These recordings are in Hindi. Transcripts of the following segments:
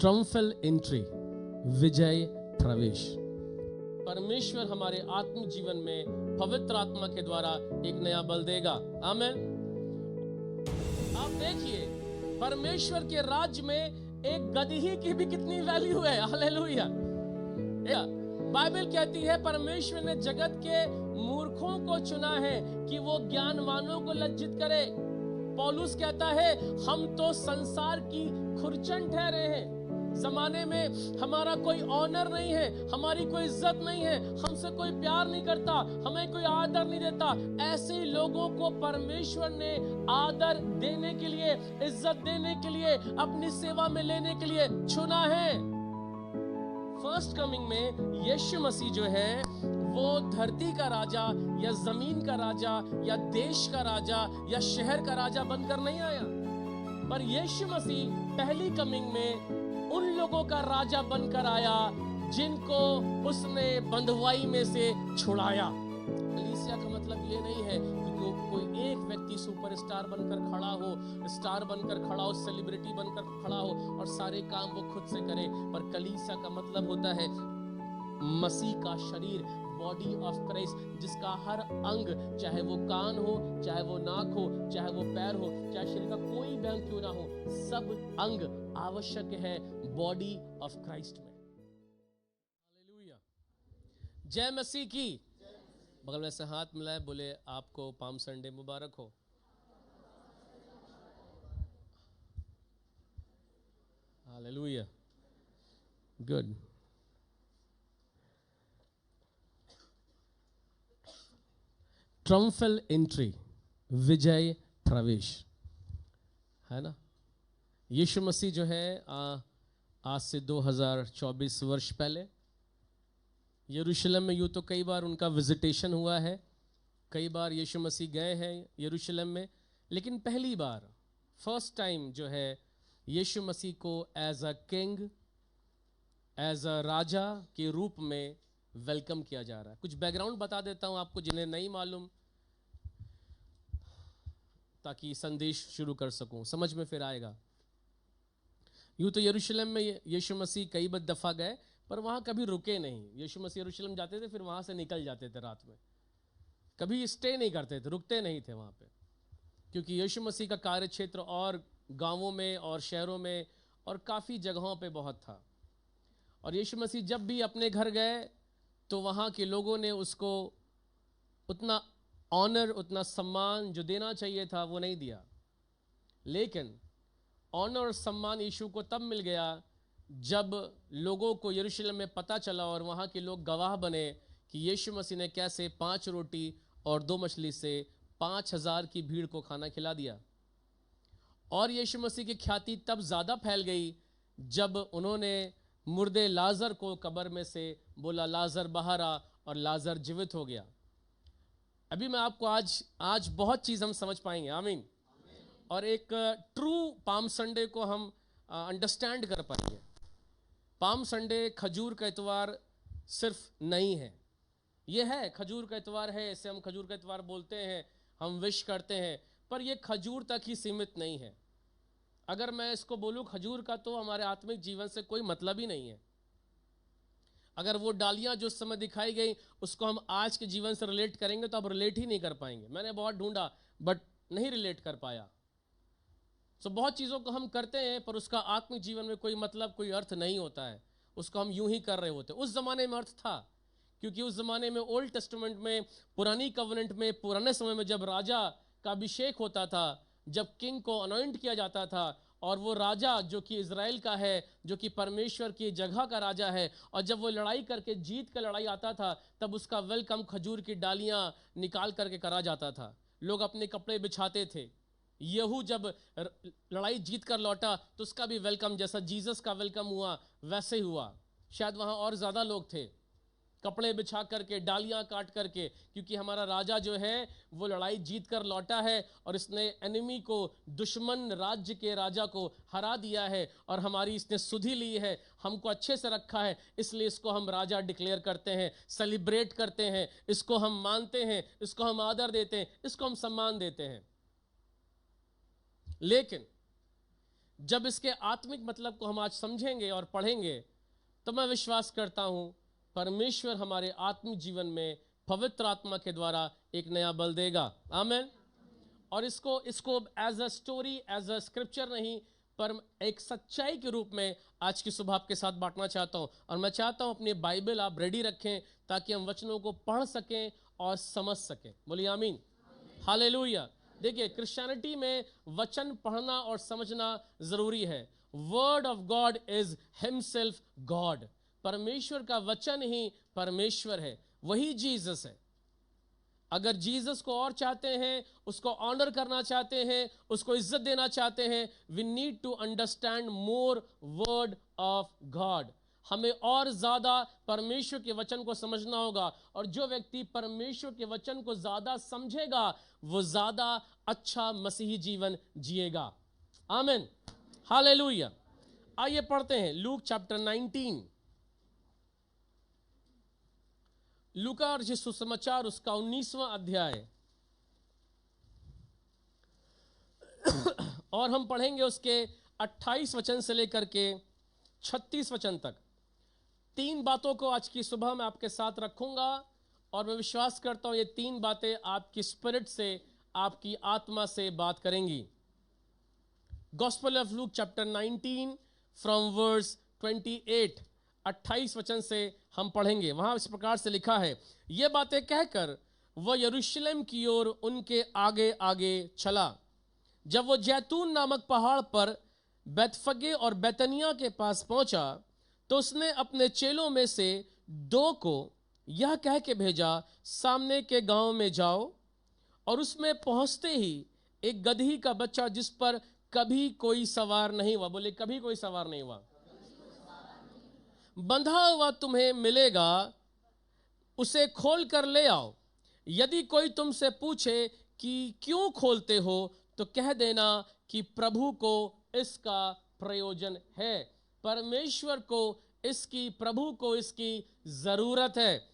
ट्रम्फल एंट्री, विजय प्रवेश। परमेश्वर हमारे आत्मिक जीवन में पवित्र आत्मा के द्वारा एक नया बल देगा। आमीन। आप देखिए, परमेश्वर के राज्य में एक गदही की भी कितनी वैल्यू है। हालेलुया। बाइबल कहती है परमेश्वर ने जगत के मूर्खों को चुना है कि वो ज्ञानवानों को लज्जित करे। पौलुस कहता है हम तो संसार की खुरचन ठहरे हैं। जमाने में हमारा कोई ऑनर नहीं है, हमारी कोई इज्जत नहीं है, हमसे कोई प्यार नहीं करता, हमें कोई आदर नहीं देता। ऐसे लोगों को परमेश्वर ने आदर देने के लिए, इज्जत देने के लिए, अपनी सेवा में लेने के लिए चुना है। फर्स्ट कमिंग में यीशु मसीह जो है वो धरती का राजा या जमीन का राजा या देश का राजा या शहर का राजा बनकर नहीं आया, पर यीशु मसीह पहली कमिंग में उन लोगों का राजा बनकर आया जिनको उसने बंधुआई में से छुड़ाया। कलीसिया का मतलब ये नहीं है कि कोई एक व्यक्ति सुपरस्टार बनकर खड़ा हो, स्टार बनकर खड़ा हो, सेलिब्रिटी बनकर खड़ा हो और सारे काम वो खुद से करे, पर कलीसिया का मतलब होता है मसीह का शरीर, बॉडी ऑफ क्राइस्ट, जिसका हर अंग, चाहे वो कान हो, चाहे वो नाक हो, चाहे वो पैर हो, चाहे शरीर का कोई भी अंग क्यों ना हो, सब अंग आवश्यक है बॉडी ऑफ क्राइस्ट में। हालेलुया। जय मसीह की। बगल में से हाथ मिलाए, बोले आपको पाम संडे मुबारक हो। हालेलुया। गुड। ट्रम्फल एंट्री, विजय प्रवेश, है ना। यीशु मसीह जो है आज से 2024 वर्ष पहले यरूशलेम में, यूँ तो कई बार उनका विजिटेशन हुआ है, कई बार यीशु मसीह गए हैं यरूशलेम में, लेकिन पहली बार, फर्स्ट टाइम जो है यीशु मसीह को as a king, as a raja के रूप में वेलकम किया जा रहा है। कुछ बैकग्राउंड बता देता हूं आपको जिन्हें नहीं मालूम, ताकि संदेश शुरू कर सकूं, समझ में फिर आएगा। यूं तो यरूशलेम में यीशु मसीह कई दफा गए, पर वहां कभी रुके नहीं। यीशु मसीह यरूशलेम जाते थे, फिर वहां से निकल जाते थे रात में, कभी स्टे नहीं करते थे, रुकते नहीं थे वहां पे, क्योंकि यीशु मसीह का कार्य क्षेत्र और गांवों में और शहरों में और काफी जगहों पे बहुत था। और यीशु मसीह जब भी अपने घर गए तो वहाँ के लोगों ने उसको उतना ऑनर, उतना सम्मान जो देना चाहिए था वो नहीं दिया। लेकिन ऑनर और सम्मान यीशु को तब मिल गया जब लोगों को यरूशलेम में पता चला और वहाँ के लोग गवाह बने कि यीशु मसीह ने कैसे 5 रोटी और 2 मछली से 5000 की भीड़ को खाना खिला दिया। और यीशु मसीह की ख्याति तब ज़्यादा फैल गई जब उन्होंने मुर्दे लाजर को कब्र में से बोला लाजर बाहर आ, और लाजर जीवित हो गया। अभी मैं आपको आज बहुत चीज़ हम समझ पाएंगे। आमीन। और एक ट्रू पाम संडे को हम अंडरस्टैंड कर पाएंगे। पाम संडे खजूर का इतवार सिर्फ नहीं है, ये है खजूर का इतवार है, इसे हम खजूर का इतवार बोलते हैं, हम विश करते हैं, पर यह खजूर तक ही सीमित नहीं है। अगर मैं इसको बोलूं खजूर का, तो हमारे आत्मिक जीवन से कोई मतलब ही नहीं है। अगर वो डालियां जो उस समय दिखाई गई उसको हम आज के जीवन से रिलेट करेंगे तो अब रिलेट ही नहीं कर पाएंगे। मैंने बहुत ढूंढा बट नहीं रिलेट कर पाया। सो बहुत चीज़ों को हम करते हैं पर उसका आत्मिक जीवन में कोई मतलब, कोई अर्थ नहीं होता है, उसको हम यूं ही कर रहे होते। उस जमाने में अर्थ था, क्योंकि उस जमाने में ओल्ड टेस्टामेंट में, पुरानी कवनेंट में, पुराने समय में जब राजा का अभिषेक होता था, जब किंग को अनॉइंट किया जाता था, और वो राजा जो कि इज़राइल का है, जो कि परमेश्वर की जगह का राजा है, और जब वो लड़ाई करके जीत कर लड़ाई आता था, तब उसका वेलकम खजूर की डालियां निकाल करके करा जाता था। लोग अपने कपड़े बिछाते थे। यहू जब लड़ाई जीत कर लौटा तो उसका भी वेलकम जैसा जीसस का वेलकम हुआ वैसे ही हुआ। शायद वहाँ और ज़्यादा लोग थे, कपड़े बिछा करके, डालियां काट करके, क्योंकि हमारा राजा जो है वो लड़ाई जीत कर लौटा है और इसने एनिमी को, दुश्मन राज्य के राजा को हरा दिया है, और हमारी इसने सुधि ली है, हमको अच्छे से रखा है, इसलिए इसको हम राजा डिक्लेयर करते हैं, सेलिब्रेट करते हैं, इसको हम मानते हैं, इसको हम आदर देते हैं, इसको हम सम्मान देते हैं। लेकिन जब इसके आत्मिक मतलब को हम आज समझेंगे और पढ़ेंगे तो मैं विश्वास करता हूं परमेश्वर हमारे आत्मिक जीवन में पवित्र आत्मा के द्वारा एक नया बल देगा। आमीन। और इसको as a story, as a scripture नहीं, पर एक सच्चाई के रूप में आज की सुबह आपके साथ बांटना चाहता हूं। और मैं चाहता हूं अपनी बाइबल आप रेडी रखें ताकि हम वचनों को पढ़ सकें और समझ सकें। बोलिए आमीन। हालेलुया। देखिए, क्रिश्चियनिटी में वचन पढ़ना और समझना जरूरी है। Word of God is himself God. परमेश्वर का वचन ही परमेश्वर है, वही जीसस है। अगर जीसस को और चाहते हैं, उसको ऑनर करना चाहते हैं, उसको इज्जत देना चाहते हैं, we need to understand more word of God. हमें और ज्यादा परमेश्वर के वचन को समझना होगा। और जो व्यक्ति परमेश्वर के वचन को ज्यादा समझेगा वो ज्यादा अच्छा मसीही जीवन जिएगा। आमीन। हालेलुया। आइए पढ़ते हैं लूक चैप्टर 19। लूका और सुसमाचार उसका 19वां अध्याय और हम पढ़ेंगे उसके 28 वचन से लेकर के 36 वचन तक। 3 बातों को आज की सुबह मैं आपके साथ रखूंगा और मैं विश्वास करता हूं ये 3 बातें आपकी स्पिरिट से, आपकी आत्मा से बात करेंगी। Gospel of Luke chapter 19 from verse 28, 28 वचन से हम पढ़ेंगे। वहां इस प्रकार से लिखा है, ये बातें कहकर वह यरूशलेम की ओर उनके आगे आगे चला। जब वो जैतून नामक पहाड़ पर बैतफगे और बैतनिया के पास पहुंचा तो उसने अपने चेलों में से 2 को यह कह के भेजा, सामने के गांव में जाओ और उसमें पहुंचते ही एक गदही का बच्चा जिस पर कभी कोई सवार नहीं हुआ, बोले कभी कोई सवार नहीं हुआ, बंधा हुआ तुम्हें मिलेगा, उसे खोल कर ले आओ। यदि कोई तुमसे पूछे कि क्यों खोलते हो तो कह देना कि प्रभु को इसका प्रयोजन है। परमेश्वर को इसकी, प्रभु को इसकी जरूरत है।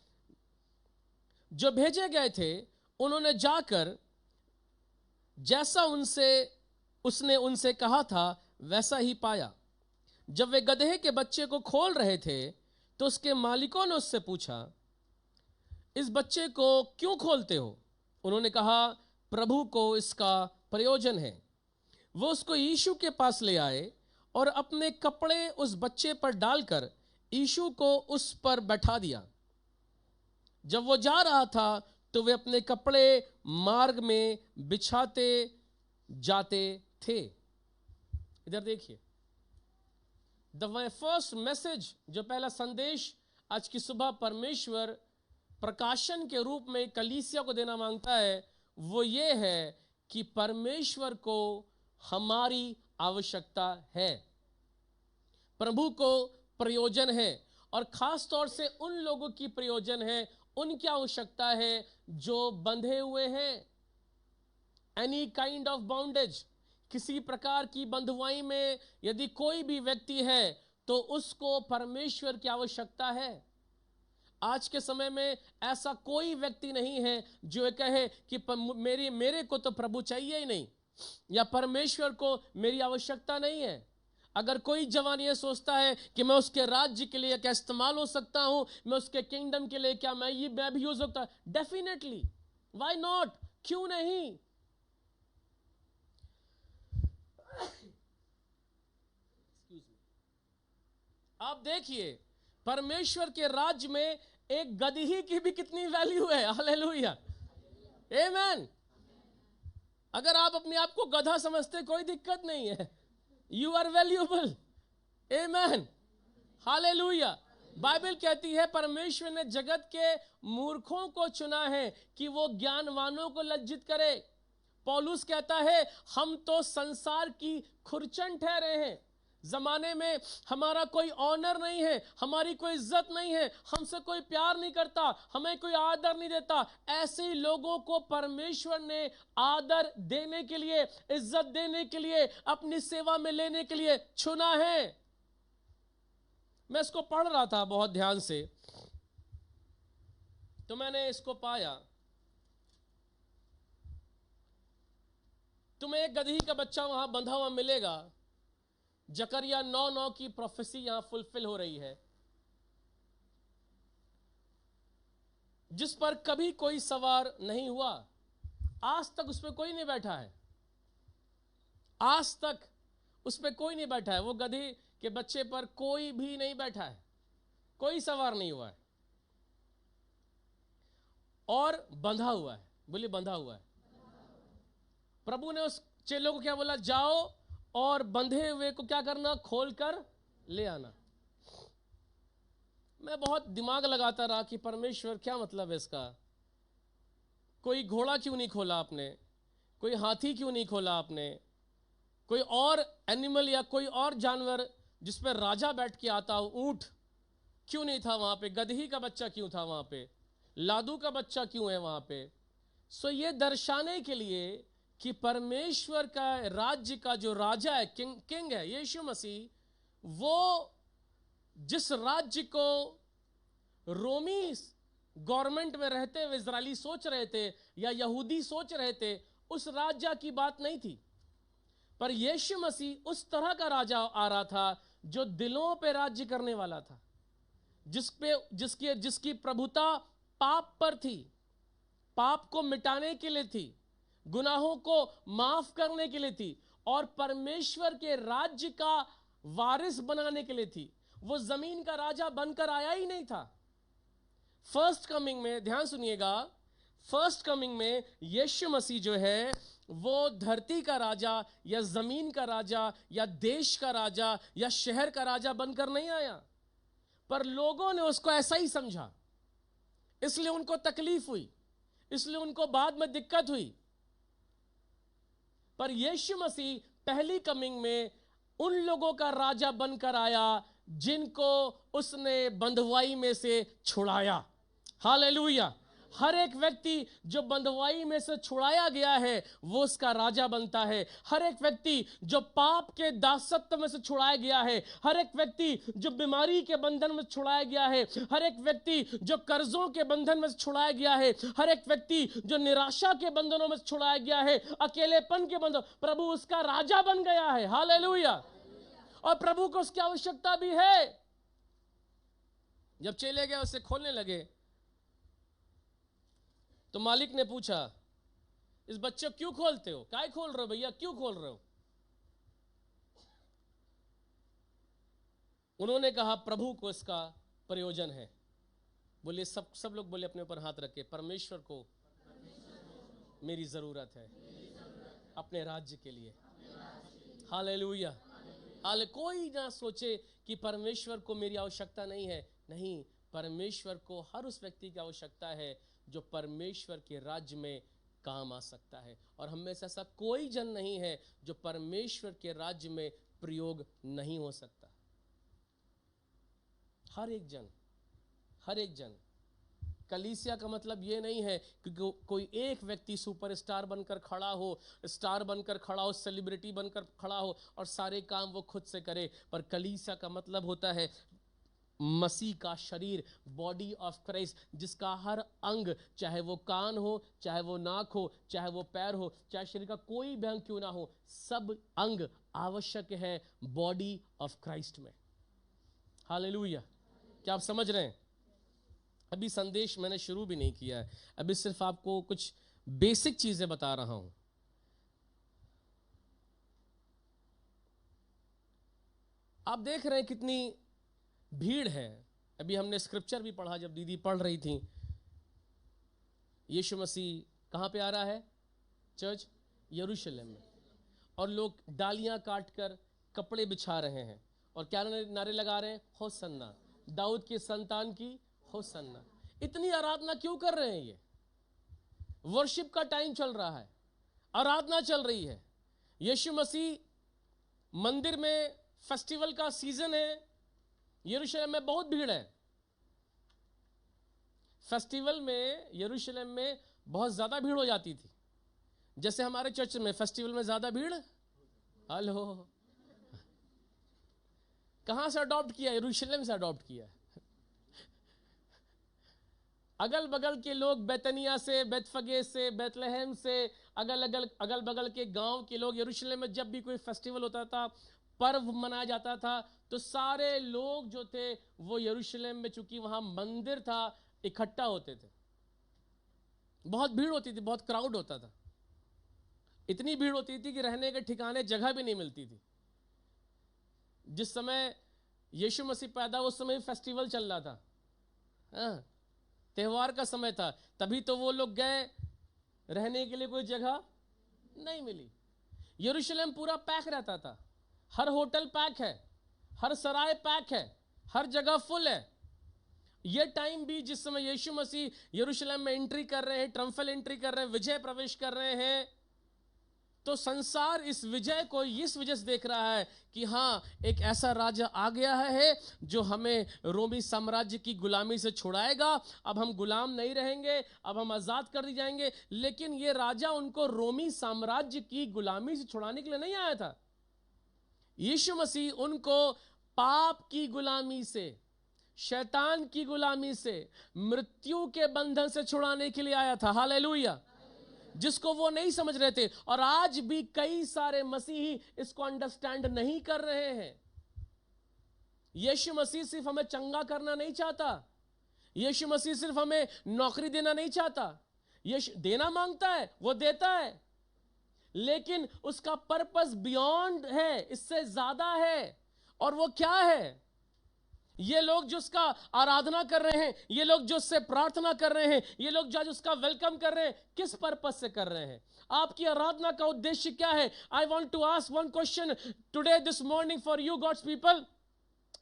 जो भेजे गए थे उन्होंने जाकर जैसा उसने उनसे कहा था वैसा ही पाया। जब वे गदहे के बच्चे को खोल रहे थे तो उसके मालिकों ने उससे पूछा, इस बच्चे को क्यों खोलते हो? उन्होंने कहा, प्रभु को इसका प्रयोजन है। वो उसको यीशु के पास ले आए और अपने कपड़े उस बच्चे पर डालकर यीशु को उस पर बैठा दिया। जब वो जा रहा था तो वे अपने कपड़े मार्ग में बिछाते जाते थे। इधर देखिए, द फर्स्ट मैसेज, जो पहला संदेश आज की सुबह परमेश्वर प्रकाशन के रूप में कलीसिया को देना मांगता है, वो ये है कि परमेश्वर को हमारी आवश्यकता है, प्रभु को प्रयोजन है। और खास तौर से उन लोगों की प्रयोजन है, उनकी आवश्यकता है जो बंधे हुए हैं। एनी काइंड ऑफ बाउंडेज, किसी प्रकार की बंधुआई में यदि कोई भी व्यक्ति है तो उसको परमेश्वर की आवश्यकता है। आज के समय में ऐसा कोई व्यक्ति नहीं है जो कहे कि मेरे को तो प्रभु चाहिए ही नहीं, या परमेश्वर को मेरी आवश्यकता नहीं है। अगर कोई जवान ये सोचता है कि मैं उसके राज्य के लिए क्या इस्तेमाल हो सकता हूं, मैं उसके किंगडम के लिए क्या मैं भी यूज हो सकता, डेफिनेटली, व्हाई नॉट, क्यों नहीं। आप देखिए, परमेश्वर के राज्य में एक गदही की भी कितनी वैल्यू है। हालेलुया, आमेन। अगर आप अपने आप को गधा समझते कोई दिक्कत नहीं है, you are valuable. Amen, hallelujah. Bible कहती है परमेश्वर ने जगत के मूर्खों को चुना है कि वो ज्ञानवानों को लज्जित करे। पौलुस कहता है हम तो संसार की खुरचन ठहरे हैं। जमाने में हमारा कोई ऑनर नहीं है, हमारी कोई इज्जत नहीं है, हमसे कोई प्यार नहीं करता, हमें कोई आदर नहीं देता। ऐसे लोगों को परमेश्वर ने आदर देने के लिए, इज्जत देने के लिए, अपनी सेवा में लेने के लिए चुना है। मैं इसको पढ़ रहा था बहुत ध्यान से, तो मैंने इसको पाया। तुम्हें एक गदही का बच्चा वहां बंधा हुआ मिलेगा, जकरिया 9:9 की प्रोफेसी यहां फुलफिल हो रही है, जिस पर कभी कोई सवार नहीं हुआ, आज तक उस पर कोई नहीं बैठा है, आज तक उस पर कोई नहीं बैठा है, वो गधे के बच्चे पर कोई भी नहीं बैठा है, कोई सवार नहीं हुआ है, और बंधा हुआ है। बोलिए बंधा हुआ है। प्रभु ने उस चेलों को क्या बोला? जाओ और बंधे हुए को क्या करना? खोल कर ले आना। मैं बहुत दिमाग लगाता रहा कि परमेश्वर क्या मतलब है इसका। कोई घोड़ा क्यों नहीं खोला आपने? कोई हाथी क्यों नहीं खोला आपने? कोई और एनिमल या कोई और जानवर जिस पर राजा बैठ के आता हो, ऊंट क्यों नहीं था वहां पे? गदही का बच्चा क्यों था वहां पे? लादू का बच्चा क्यों है वहां पे? सो ये दर्शाने के लिए कि परमेश्वर का राज्य का जो राजा है, किंग है यीशु मसीह, वो जिस राज्य को रोमी गवर्नमेंट में रहते हुए इजरायली सोच रहे थे या यहूदी सोच रहे थे, उस राजा की बात नहीं थी। पर यीशु मसीह उस तरह का राजा आ रहा था जो दिलों पे राज्य करने वाला था, जिसकी प्रभुता पाप पर थी, पाप को मिटाने के लिए थी, गुनाहों को माफ करने के लिए थी, और परमेश्वर के राज्य का वारिस बनाने के लिए थी। वो जमीन का राजा बनकर आया ही नहीं था। फर्स्ट कमिंग में, ध्यान सुनिएगा, फर्स्ट कमिंग में यीशु मसीह जो है वो धरती का राजा या जमीन का राजा या देश का राजा या शहर का राजा बनकर नहीं आया। पर लोगों ने उसको ऐसा ही समझा, इसलिए उनको तकलीफ हुई, इसलिए उनको बाद में दिक्कत हुई। पर यीशु मसीह पहली कमिंग में उन लोगों का राजा बनकर आया जिनको उसने बंधुआई में से छुड़ाया। हालेलुया। हर एक व्यक्ति जो बंधुआई में से छुड़ाया गया है वो उसका राजा बनता है। हर एक व्यक्ति जो पाप के दासत्व में से छुड़ाया गया है, हर एक व्यक्ति जो बीमारी के बंधन में छुड़ाया गया है, हर एक व्यक्ति जो कर्जों के बंधन में से छुड़ाया गया है, हर एक व्यक्ति जो निराशा के बंधनों में से छुड़ाया गया है, अकेलेपन के बंधन, प्रभु उसका राजा बन गया है। हालेलुया। और प्रभु को उसकी आवश्यकता भी है। जब चले गए उसे खोलने लगे तो मालिक ने पूछा, इस बच्चे को क्यों खोलते हो? काय खोल रहे हो भैया, क्यों खोल रहे हो? उन्होंने कहा प्रभु को इसका प्रयोजन है। बोले सब लोग बोले अपने ऊपर हाथ रखे, परमेश्वर को मेरी जरूरत है अपने राज्य के लिए। हालेलुया। हाल कोई ना सोचे कि परमेश्वर को मेरी आवश्यकता नहीं है। नहीं, परमेश्वर को हर उस व्यक्ति की आवश्यकता है जो परमेश्वर के राज्य में काम आ सकता है। और हम में से ऐसा कोई जन नहीं है जो परमेश्वर के राज्य में प्रयोग नहीं हो सकता। हर एक जन, हर एक जन। कलीसिया का मतलब ये नहीं है कि कोई एक व्यक्ति सुपरस्टार बनकर खड़ा हो, स्टार बनकर खड़ा हो, सेलिब्रिटी बनकर खड़ा हो और सारे काम वो खुद से करे। पर कलीसिया का मतलब होता है मसीह का शरीर, बॉडी ऑफ क्राइस्ट, जिसका हर अंग, चाहे वो कान हो, चाहे वो नाक हो, चाहे वो पैर हो, चाहे शरीर का कोई भी अंग क्यों ना हो, सब अंग आवश्यक है बॉडी ऑफ क्राइस्ट में। हालेलुया। क्या आप समझ रहे हैं? अभी संदेश मैंने शुरू भी नहीं किया है, अभी सिर्फ आपको कुछ बेसिक चीजें बता रहा हूं। आप देख रहे हैं कितनी भीड़ है। अभी हमने स्क्रिप्चर भी पढ़ा, जब दीदी पढ़ रही थी। यीशु मसीह कहां पे आ रहा है? चर्च यरूशलेम में। और लोग डालियां काटकर कपड़े बिछा रहे हैं और क्या नारे लगा रहे हैं? होसन्ना, दाऊद के संतान की होसन्ना। इतनी आराधना क्यों कर रहे हैं? ये वर्शिप का टाइम चल रहा है, आराधना चल रही है। यीशु मसीह मंदिर में, फेस्टिवल का सीजन है। यरूशलेम में बहुत भीड़ है। फेस्टिवल में यरूशलेम में बहुत ज्यादा भीड़ हो जाती थी। जैसे हमारे चर्च में फेस्टिवल में ज्यादा भीड़। हेलो, कहां से अडॉप्ट किया? यरूशलेम से अडॉप्ट किया। अगल बगल के लोग, बेतनिया से, बेतफगे से, बेतलहम से, अगल बगल के गांव के लोग यरूशलेम में जब भी कोई फेस्टिवल होता था पर्व मनाया जाता था, तो सारे लोग जो थे वो यरूशलेम में, चूंकि वहां मंदिर था, इकट्ठा होते थे। बहुत भीड़ होती थी, बहुत क्राउड होता था। इतनी भीड़ होती थी कि रहने के ठिकाने जगह भी नहीं मिलती थी। जिस समय यीशु मसीह पैदा, उस समय फेस्टिवल चल रहा था, हाँ, त्योहार का समय था, तभी तो वो लोग गए, रहने के लिए कोई जगह नहीं मिली। यरूशलेम पूरा पैक रहता था, हर होटल पैक है, हर सराय पैक है, हर जगह फुल है। ये टाइम भी जिस समय यीशु मसीह यरूशलेम में एंट्री कर रहे हैं, ट्रम्फल एंट्री कर रहे हैं, विजय प्रवेश कर रहे हैं, तो संसार इस विजय को इस वजह से देख रहा है कि हाँ, एक ऐसा राजा आ गया है जो हमें रोमी साम्राज्य की गुलामी से छुड़ाएगा। अब हम गुलाम नहीं रहेंगे, अब हम आजाद कर दिए जाएंगे। लेकिन ये राजा उनको रोमी साम्राज्य की गुलामी से छुड़ाने के लिए नहीं आया था। यीशु मसीह उनको पाप की गुलामी से, शैतान की गुलामी से, मृत्यु के बंधन से छुड़ाने के लिए आया था। हालेलुया। जिसको वो नहीं समझ रहे थे। और आज भी कई सारे मसीही इसको अंडरस्टैंड नहीं कर रहे हैं। यीशु मसीह सिर्फ हमें चंगा करना नहीं चाहता, यीशु मसीह सिर्फ हमें नौकरी देना नहीं चाहता। यीशु देना मांगता है, वो देता है, लेकिन उसका पर्पस बियॉन्ड है, इससे ज्यादा है। और वो क्या है? ये लोग जो उसका आराधना कर रहे हैं, ये लोग जो उससे प्रार्थना कर रहे हैं, ये लोग जो आज उसका वेलकम कर रहे हैं, किस पर्पस से कर रहे हैं? आपकी आराधना का उद्देश्य क्या है? I want to ask one question today this morning for you God's people.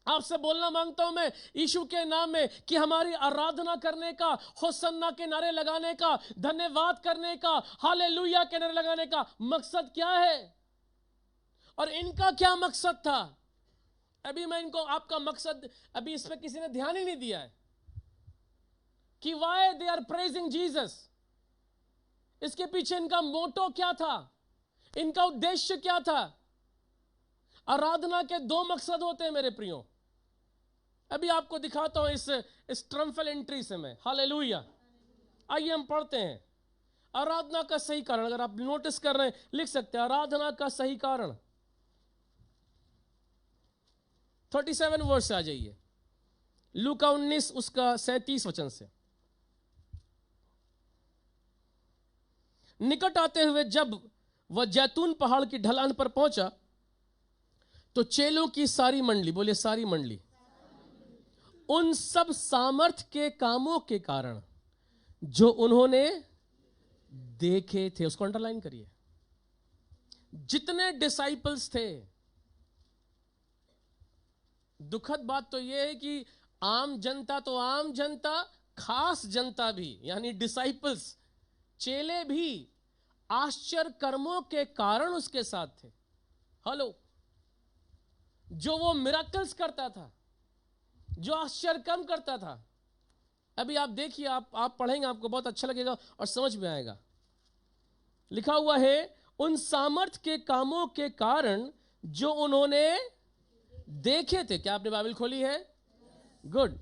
आपसे बोलना मांगता हूं मैं यीशु के नाम में कि हमारी आराधना करने का, होसन्ना के नारे लगाने का, धन्यवाद करने का, हालेलुया के नारे लगाने का मकसद क्या है? और इनका क्या मकसद था? अभी मैं इनको, आपका मकसद, अभी इस पे किसी ने ध्यान ही नहीं दिया है कि why they are praising Jesus. इसके पीछे इनका मोटो क्या था, इनका उद्देश्य क्या था? आराधना के दो मकसद होते हैं मेरे प्रियो। अभी आपको दिखाता हूं इस ट्रम्फल एंट्री से मैं। हालेलुया। आइए हम पढ़ते हैं आराधना का सही कारण। अगर आप नोटिस कर रहे हैं, लिख सकते हैं आराधना का सही कारण। 37 वर्ष आ जाइए, लूका 19 उसका 37 वचन से। निकट आते हुए जब वह जैतून पहाड़ की ढलान पर पहुंचा, तो चेलों की सारी मंडली, बोले सारी मंडली, उन सब सामर्थ के कामों के कारण जो उन्होंने देखे थे, उसको अंडरलाइन करिए। जितने डिसाइपल्स थे, दुखद बात तो यह है कि आम जनता तो आम जनता, खास जनता भी, यानी डिसाइपल्स, चेले भी आश्चर्य कर्मों के कारण उसके साथ थे। हेलो, जो वो मिराकल्स करता था, जो आश्चर्य कर्म करता था। अभी आप देखिए, आप पढ़ेंगे, आपको बहुत अच्छा लगेगा और समझ में आएगा। लिखा हुआ है, उन सामर्थ के कामों के कारण जो उन्होंने देखे थे। क्या आपने बाइबल खोली है? गुड।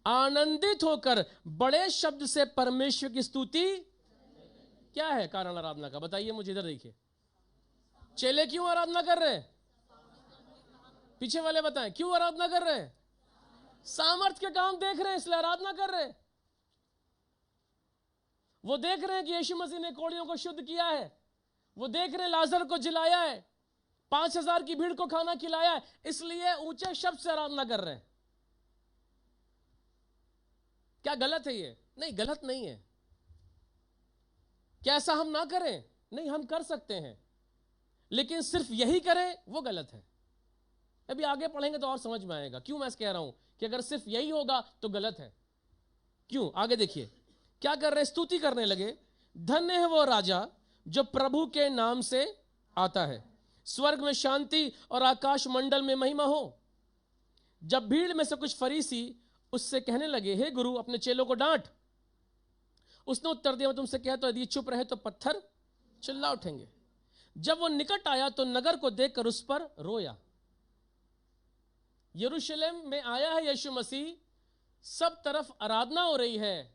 आनंदित होकर बड़े शब्द से परमेश्वर की स्तुति। क्या है कारण आराधना का? बताइए मुझे, इधर देखिए। चेले क्यों आराधना कर रहे हैं? पीछे वाले बताएं, क्यों आराधना कर रहे हैं? सामर्थ के काम देख रहे हैं, इसलिए आराधना कर रहे हैं। वो देख रहे हैं कि यीशु मसीह ने कोढ़ियों को शुद्ध किया है, वो देख रहे हैं लाजर को जिलाया है, 5000 की भीड़ को खाना खिलाया है, इसलिए ऊंचे शब्द से आराधना कर रहे हैं। क्या गलत है ये? नहीं, गलत नहीं है। क्या ऐसा हम ना करें? नहीं, हम कर सकते हैं, लेकिन सिर्फ यही करें वो गलत है। अभी आगे पढ़ेंगे तो और समझ में आएगा क्यों मैं कह रहा हूं कि अगर सिर्फ यही होगा तो गलत है। क्यों? आगे देखिए क्या कर रहे हैं। स्तुति करने लगे, धन्य है वो राजा जो प्रभु के नाम से आता है, स्वर्ग में शांति और आकाश मंडल में महिमा हो। जब भीड़ में से कुछ फरीसी उससे कहने लगे, हे गुरु, अपने चेलों को डांट। उसने उत्तर दिया, मैं तुमसे कहता हूं, यदि चुप रहे तो पत्थर चिल्ला उठेंगे। जब वो निकट आया तो नगर को देखकर उस पर रोया। यरूशलेम में आया है यीशु मसीह, सब तरफ आराधना हो रही है।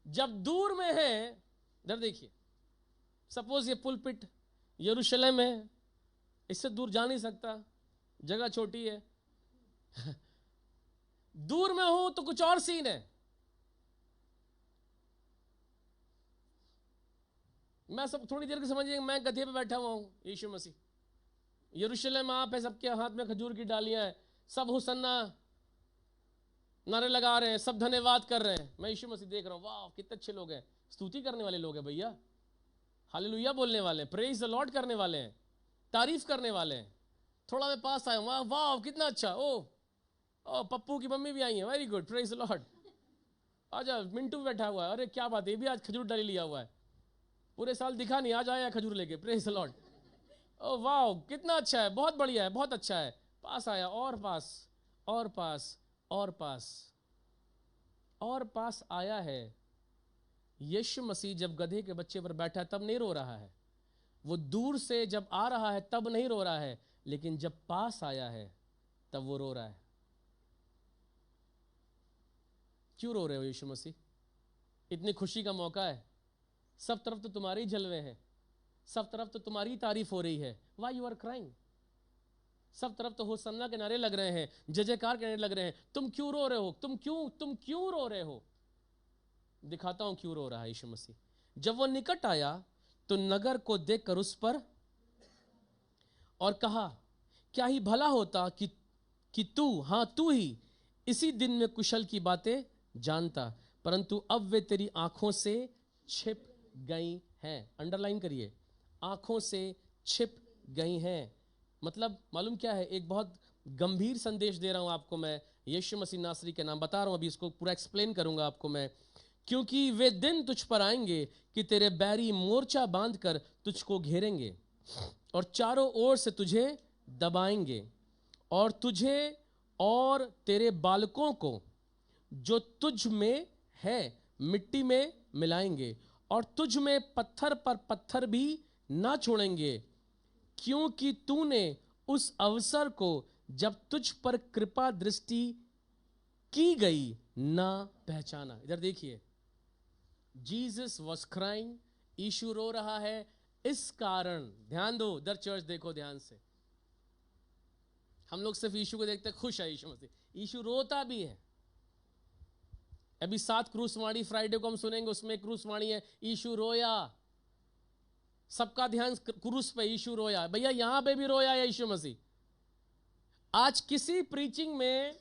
जब दूर में है, इधर देखिए, सपोज ये पुलपिट यरूशलेम है, इससे दूर जा नहीं सकता, जगह छोटी है। दूर में हूं तो कुछ और सीन है। मैं सब थोड़ी देर के समझिए, मैं गधे पे बैठा हुआ हूं, यीशु मसीह यरूशलेम आप है, सबके हाथ में खजूर की डालियां है, सब हुसन्ना नारे लगा रहे हैं, सब धन्यवाद कर रहे हैं। मैं यीशु मसीह देख रहा हूं, वाह कितने अच्छे लोग हैं, स्तुति करने वाले लोग हैं भैया, हालेलुया बोलने वाले हैं, प्रेज द लॉर्ड करने वाले हैं, तारीफ करने वाले हैं। थोड़ा मैं पास आया, वाह वाह कितना अच्छा, ओ पप्पू की मम्मी भी आई है, very good, praise the Lord. आजा, मिंटू बैठा हुआ है, अरे क्या बात है, ये भी आज खजूर डाली लिया हुआ है, पूरे साल दिखा नहीं, आज आया खजूर लेके, प्रेज द लॉर्ड। ओ वाह कितना अच्छा है, बहुत बढ़िया है, बहुत अच्छा है। पास आया, और पास और पास और पास और पास आया है। यीशु मसीह जब गधे के बच्चे पर बैठा तब नहीं रो रहा है, वो दूर से जब आ रहा है तब नहीं रो रहा है, लेकिन जब पास आया है तब वो रो रहा है। क्यों रो रहे हो यीशु मसीह? इतनी खुशी का मौका है, सब तरफ तो तुम्हारे ही जलवे हैं, सब तरफ तो तुम्हारी तारीफ हो रही है, व्हाई यू आर क्राइंग? सब तरफ तो होसन्ना के नारे लग रहे हैं, जय जयकार के नारे लग रहे हैं, तुम क्यों रो रहे हो? तुम क्यों रो रहे हो? दिखाता हूं क्यों रो रहा है यीशु मसीह। जब वो निकट आया तो नगर को देखकर उस पर और कहा, क्या ही भला होता कि तू ही इसी दिन में कुशल की बातें जानता, परंतु अब वे तेरी आंखों से छिप गई हैं। अंडरलाइन करिए, आंखों से छिप गई हैं। मतलब मालूम क्या है? एक बहुत गंभीर संदेश दे रहा हूं आपको मैं, यीशु मसीह नासरी के नाम बता रहा हूं, अभी इसको पूरा एक्सप्लेन करूंगा आपको मैं। क्योंकि वे दिन तुझ पर आएंगे कि तेरे बैरी मोर्चा बांधकर तुझको घेरेंगे और चारों ओर से तुझे दबाएंगे, और तुझे और तेरे बालकों को जो तुझ में है मिट्टी में मिलाएंगे, और तुझ में पत्थर पर पत्थर भी ना छोड़ेंगे, क्योंकि तूने उस अवसर को जब तुझ पर कृपा दृष्टि की गई ना पहचाना। इधर देखिए, जीसस वॉज क्राइंग, यीशु रो रहा है, इस कारण, ध्यान दो, इधर चर्च देखो ध्यान से। हम लोग सिर्फ यीशु को देखते खुश है यीशु मसीह, यीशु रोता भी है। अभी 7 क्रूसवाणी फ्राइडे को हम सुनेंगे, उसमें क्रूसवाणी है, यीशु रोया, सबका ध्यान क्रूस पे, यीशु रोया। भैया यहां पे भी रोया है यीशु मसीह। आज किसी प्रीचिंग में,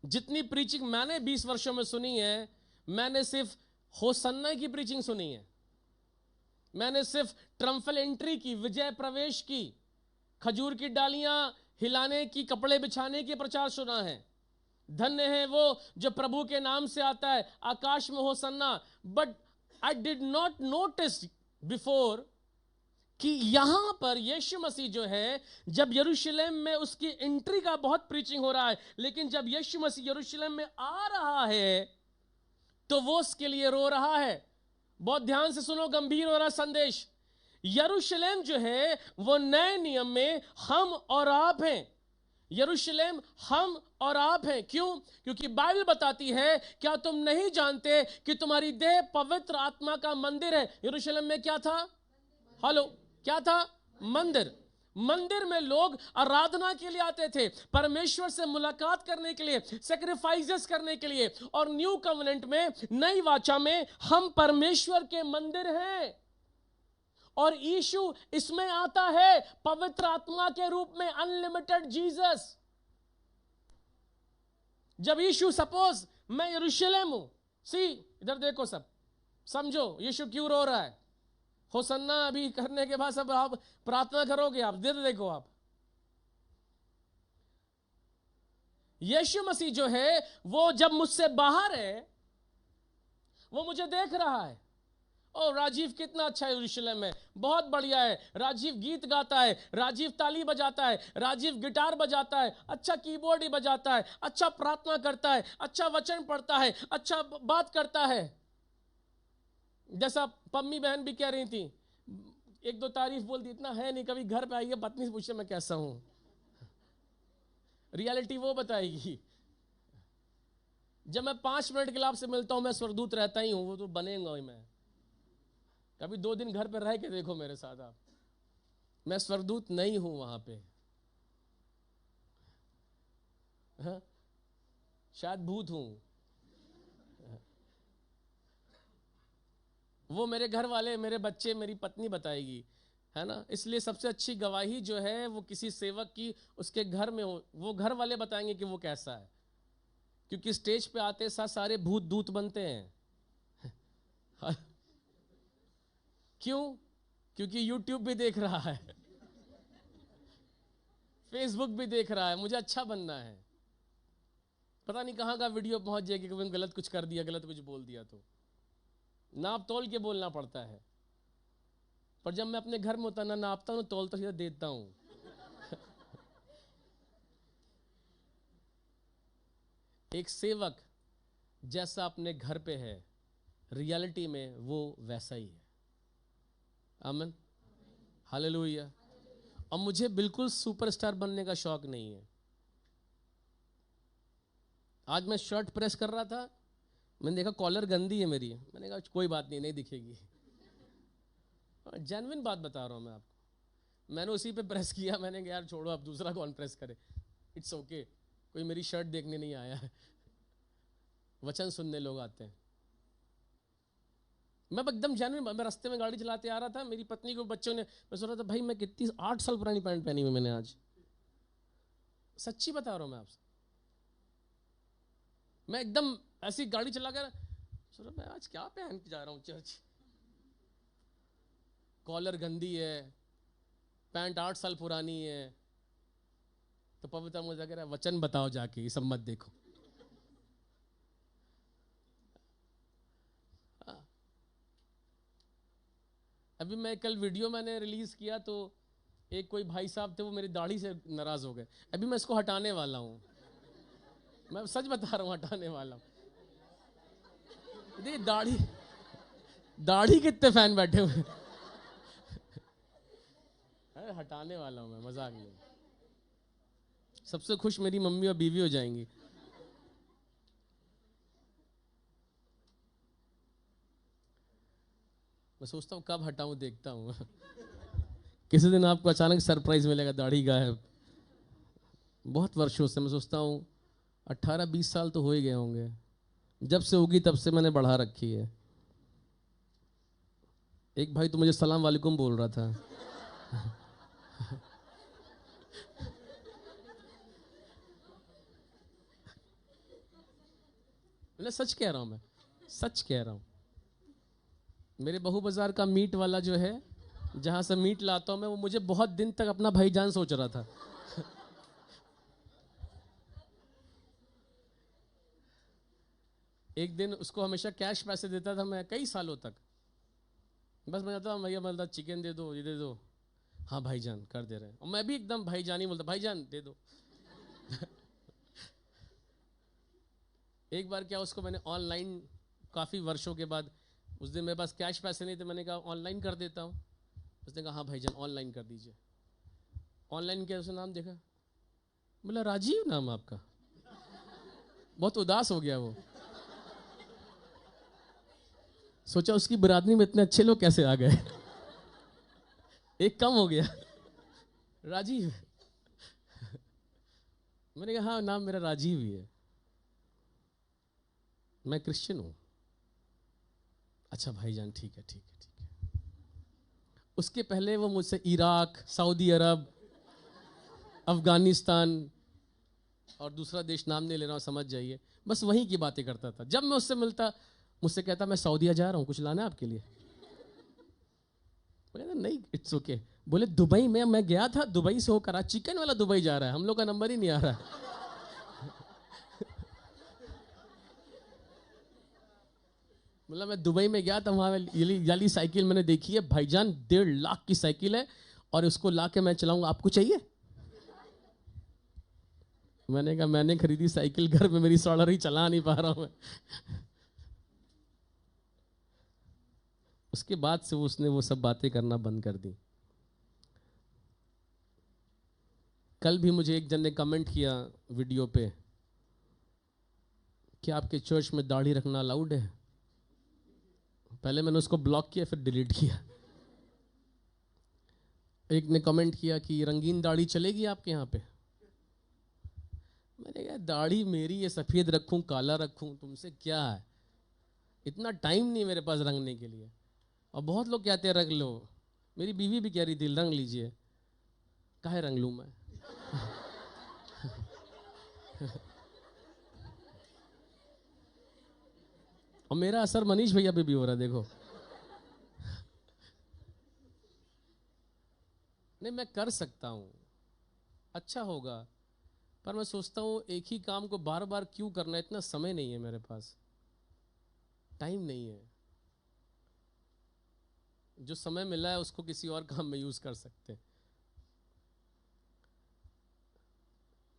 जितनी प्रीचिंग मैंने 20 वर्षों में सुनी है, मैंने सिर्फ होसन्ना की प्रीचिंग सुनी है, मैंने सिर्फ ट्रम्फल एंट्री की, विजय प्रवेश की, खजूर की डालियां हिलाने की, कपड़े बिछाने की प्रचार सुना है। धन्य है वो जो प्रभु के नाम से आता है, आकाश में Hosanna. But I did not notice before कि यहां पर यीशु मसीह जो है, जब यरूशलेम में उसकी एंट्री का बहुत प्रीचिंग हो रहा है, लेकिन जब यीशु मसीह यरूशलेम में आ रहा है तो वो उसके लिए रो रहा है। बहुत ध्यान से सुनो, गंभीर हो रहा संदेश। यरूशलेम जो है वो नए नियम में हम और आप हैं। यरूशलेम हम और आप हैं। क्यों? क्योंकि बाइबल बताती है, क्या तुम नहीं जानते कि तुम्हारी देह पवित्र आत्मा का मंदिर है? यरूशलेम में क्या था? हेलो, क्या था? मंदिर। मंदिर में लोग आराधना के लिए आते थे, परमेश्वर से मुलाकात करने के लिए, सैक्रिफाइसेस करने के लिए। और न्यू कवेनेंट में, नई वाचा में, हम परमेश्वर के मंदिर हैं और यीशु इसमें आता है पवित्र आत्मा के रूप में, अनलिमिटेड जीसस। जब यीशु, सपोज मैं यरूशलेम हूं, सी इधर देखो, सब समझो यीशु क्यों रो रहा है। होसन्ना अभी करने के बाद सब आप प्रार्थना करोगे, आप इधर देखो, आप यीशु मसीह जो है वो जब मुझसे बाहर है, वो मुझे देख रहा है। ओ राजीव कितना अच्छा है यरूशलेम में, बहुत बढ़िया है। राजीव गीत गाता है, राजीव ताली बजाता है, राजीव गिटार बजाता है, अच्छा कीबोर्ड ही बजाता है, अच्छा प्रार्थना करता है, अच्छा वचन पढ़ता है, अच्छा बात करता है। जैसा पम्मी बहन भी कह रही थी, 1-2 तारीफ बोल दी, इतना है नहीं, कभी घर पे आइए पत्नी से पूछे मैं कैसा हूं, रियलिटी वो बताएगी। जब मैं 5 मिनट के लिए आपसे मिलता हूं, मैं स्वर्गदूत रहता ही हूं, वो तो बनेगा ही। मैं कभी 2 दिन घर पे रह के देखो मेरे साथ आप, मैं स्वर्गदूत नहीं हूं वहां पे। हाँ? शायद भूत हूं। वो मेरे घर वाले, मेरे बच्चे, मेरी पत्नी बताएगी, है ना। इसलिए सबसे अच्छी गवाही जो है वो किसी सेवक की उसके घर में हो, वो घर वाले बताएंगे कि वो कैसा है। क्योंकि स्टेज पे आते साथ सारे भूत दूत बनते हैं। क्यों? क्योंकि यूट्यूब भी देख रहा है, फेसबुक भी देख रहा है, मुझे अच्छा बनना है। पता नहीं कहां का वीडियो पहुंच जाएगी कि मैंने गलत कुछ कर दिया, गलत कुछ बोल दिया, तो नाप तोल के बोलना पड़ता है। पर जब मैं अपने घर में होता ना नापता हूं, तोल तो सीधा देता हूं। एक सेवक जैसा अपने घर पे है, रियलिटी में वो वैसा ही है। आमीन, हालेलुया। और मुझे बिल्कुल सुपरस्टार बनने का शौक नहीं है। आज मैं शर्ट प्रेस कर रहा था, मैंने देखा कॉलर गंदी है मेरी, मैंने कहा कोई बात नहीं, नहीं दिखेगी। जेन्युइन बात बता रहा हूं मैं आपको। मैंने उसी पे प्रेस किया, मैंने कहा यार छोड़ो, अब दूसरा कौन प्रेस करे, इट्स ओके, कोई मेरी शर्ट देखने नहीं आया है। वचन सुनने लोग आते हैं। मैं एकदम जेन्युइन, मैं रास्ते में गाड़ी चलाते आ रहा था, मेरी पत्नी को बच्चों ने, मैं सोच रहा था भाई मैं कितनी 8 साल पुरानी पैंट पहनी हुई मैंने आज, सच्ची बता रहा हूं मैं आपसे। मैं एकदम ऐसी गाड़ी चला कर सोच रहा मैं आज क्या पहन के जा रहा हूं चर्च। कॉलर गंदी है, पैंट 8 साल पुरानी है। तो पवित्र मुझे कह रहा है वचन बताओ जाके, ये सब मत देखो। अभी मैं कल वीडियो मैंने रिलीज किया, तो एक कोई भाई साहब थे, वो मेरी दाढ़ी से नाराज हो गए। अभी मैं इसको हटाने वाला हूं, मैं सच बता रहा हूं, हटाने वाला हूं। देखिए दाढ़ी, दाढ़ी कितने फैन बैठे हुए। अरे हटाने वाला हूं मैं, मजाक नहीं। सबसे खुश मेरी मम्मी और बीवी हो जाएंगी। मैं सोचता हूँ कब हटाऊं, देखता हूँ। किसी दिन आपको अचानक सरप्राइज मिलेगा, दाढ़ी गायब। बहुत वर्षों से मैं सोचता हूँ, 18-20 साल तो हो ही गए होंगे, जब से होगी तब से मैंने बढ़ा रखी है। एक भाई तो मुझे सलाम वालेकुम बोल रहा था। मैं सच कह रहा हूं, मैं सच कह रहा हूं। मेरे बहू बाजार का मीट वाला जो है, जहां से मीट लाता हूं मैं, वो मुझे बहुत दिन तक अपना भाईजान सोच रहा था। एक दिन उसको हमेशा कैश पैसे देता था मैं कई सालों तक। बस मैं जाता भैया, बोलता चिकन दे दो, ये दे दो। हाँ भाईजान कर दे रहे हैं। और मैं भी एकदम भाईजान ही बोलता, भाईजान दे दो। एक बार क्या, उसको मैंने ऑनलाइन, काफ़ी वर्षों के बाद, उस दिन मेरे पास कैश पैसे नहीं थे, मैंने कहा ऑनलाइन कर देता हूँ। उसने कहा हाँ भाईजान ऑनलाइन कर दीजिए। ऑनलाइन किया, उसने नाम देखा, बोला राजीव नाम आपका। बहुत उदास हो गया वो, सोचा उसकी बिरादरी में इतने अच्छे लोग कैसे आ गए। एक कम हो गया, राजीव। मैंने कहा हाँ नाम मेरा राजीव ही है, मैं क्रिश्चियन हूं। अच्छा भाईजान ठीक है, ठीक है, ठीक है। उसके पहले वो मुझसे इराक, सऊदी अरब, अफगानिस्तान और दूसरा देश नाम नहीं ले रहा हूं, समझ जाइए, बस वहीं की बातें करता था। जब मैं उससे मिलता, मुझसे कहता मैं सऊदीया जा रहा हूं, कुछ लाना है आपके लिए। मैं कहता नहीं इट्स ओके। बोले दुबई में मैं गया था, दुबई से होकर आज चिकन वाला दुबई जा रहा है, हम लोग का नंबर ही नहीं आ रहा है। मतलब मैं दुबई में गया था, वहां वाली साइकिल मैंने देखी है भाईजान, 1.5 लाख की साइकिल है, और उसको लाके मैं चलाऊंगा, आपको चाहिए? मैंने कहा मैंने खरीदी साइकिल, घर में मेरी सड़ रही, चला नहीं पा रहा हूं मैं। उसके बाद से उसने वो सब बातें करना बंद कर दी। कल भी मुझे एक जन ने कमेंट किया वीडियो पे, क्या आपके चर्च में दाढ़ी रखना अलाउड है? पहले मैंने उसको ब्लॉक किया, फिर डिलीट किया। एक ने कमेंट किया कि रंगीन दाढ़ी चलेगी आपके यहाँ पे? मैंने कहा दाढ़ी मेरी है, सफ़ेद रखूं काला रखूं, तुमसे क्या है? इतना टाइम नहीं मेरे पास रंगने के लिए। और बहुत लोग कहते हैं रंग लो, मेरी बीवी भी कह रही थी रंग लीजिए, काहे रंग लूं मैं? और मेरा असर मनीष भैया पे भी हो रहा है, देखो। नहीं, मैं कर सकता हूं, अच्छा होगा, पर मैं सोचता हूं एक ही काम को बार बार क्यों करना, इतना समय नहीं है मेरे पास, टाइम नहीं है। जो समय मिला है उसको किसी और काम में यूज कर सकते हैं।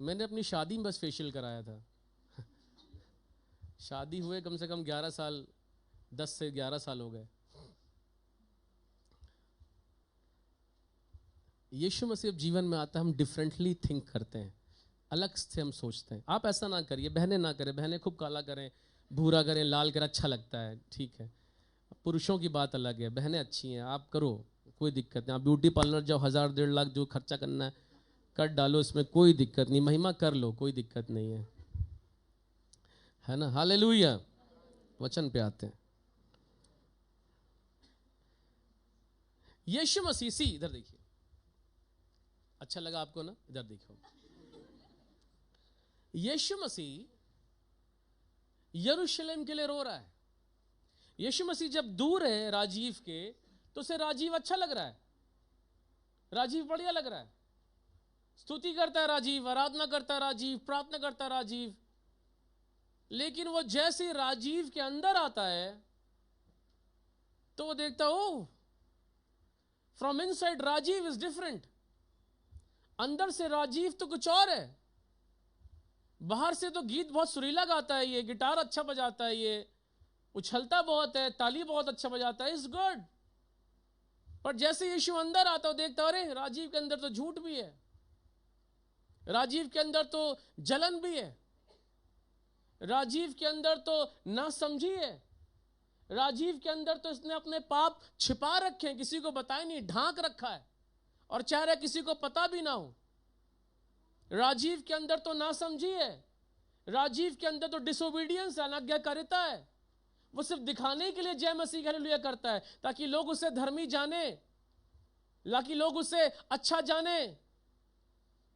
मैंने अपनी शादी में बस फेशियल कराया था। शादी हुए कम से कम 11 साल, 10 से 11 साल हो गए। यीशु मसीह जीवन में आता है, हम डिफरेंटली थिंक करते हैं, अलग से हम सोचते हैं। आप ऐसा ना करिए, बहनें ना करें, बहनें खूब काला करें, भूरा करें, लाल करें, अच्छा लगता है, ठीक है। पुरुषों की बात अलग है, बहनें अच्छी हैं, आप करो, कोई दिक्कत नहीं। आप ब्यूटी पार्लर जाओ, 1000 1.5 लाख जो खर्चा करना है कर डालो, इसमें कोई दिक्कत नहीं, महिमा कर लो, कोई दिक्कत नहीं है ना। हालेलुया। वचन पे आते हैं। यीशु मसीह, सी इधर देखिए, अच्छा लगा आपको ना? इधर देखो, यीशु मसीह यरूशलेम के लिए रो रहा है। यीशु मसीह जब दूर है राजीव के, तो उसे राजीव अच्छा लग रहा है, राजीव बढ़िया लग रहा है, स्तुति करता है राजीव, आराधना करता है राजीव, प्रार्थना करता है राजीव। लेकिन वो जैसे राजीव के अंदर आता है तो वो देखता, oh from inside Rajiv is different. अंदर से राजीव तो कुछ और है। बाहर से तो गीत बहुत सुरीला गाता है, ये गिटार अच्छा बजाता है, ये उछलता बहुत है, ताली बहुत अच्छा बजाता है, इज गुड। पर जैसे यीशु अंदर आता है देखता, अरे राजीव के अंदर तो झूठ भी है, राजीव के अंदर तो जलन भी है, राजीव के अंदर तो नासमझी है, राजीव के अंदर तो इसने अपने पाप छिपा रखे हैं, किसी को बताया नहीं, ढांक रखा है और चाह रहा है किसी को पता भी ना हो। राजीव के अंदर तो नासमझी है, राजीव के अंदर तो डिसोबीडियंस है, अनाज्ञाकारिता है। वो सिर्फ दिखाने के लिए जय मसीह हालेलुया करता है, ताकि लोग उसे धर्मी जाने, ताकि लोग उसे अच्छा जाने।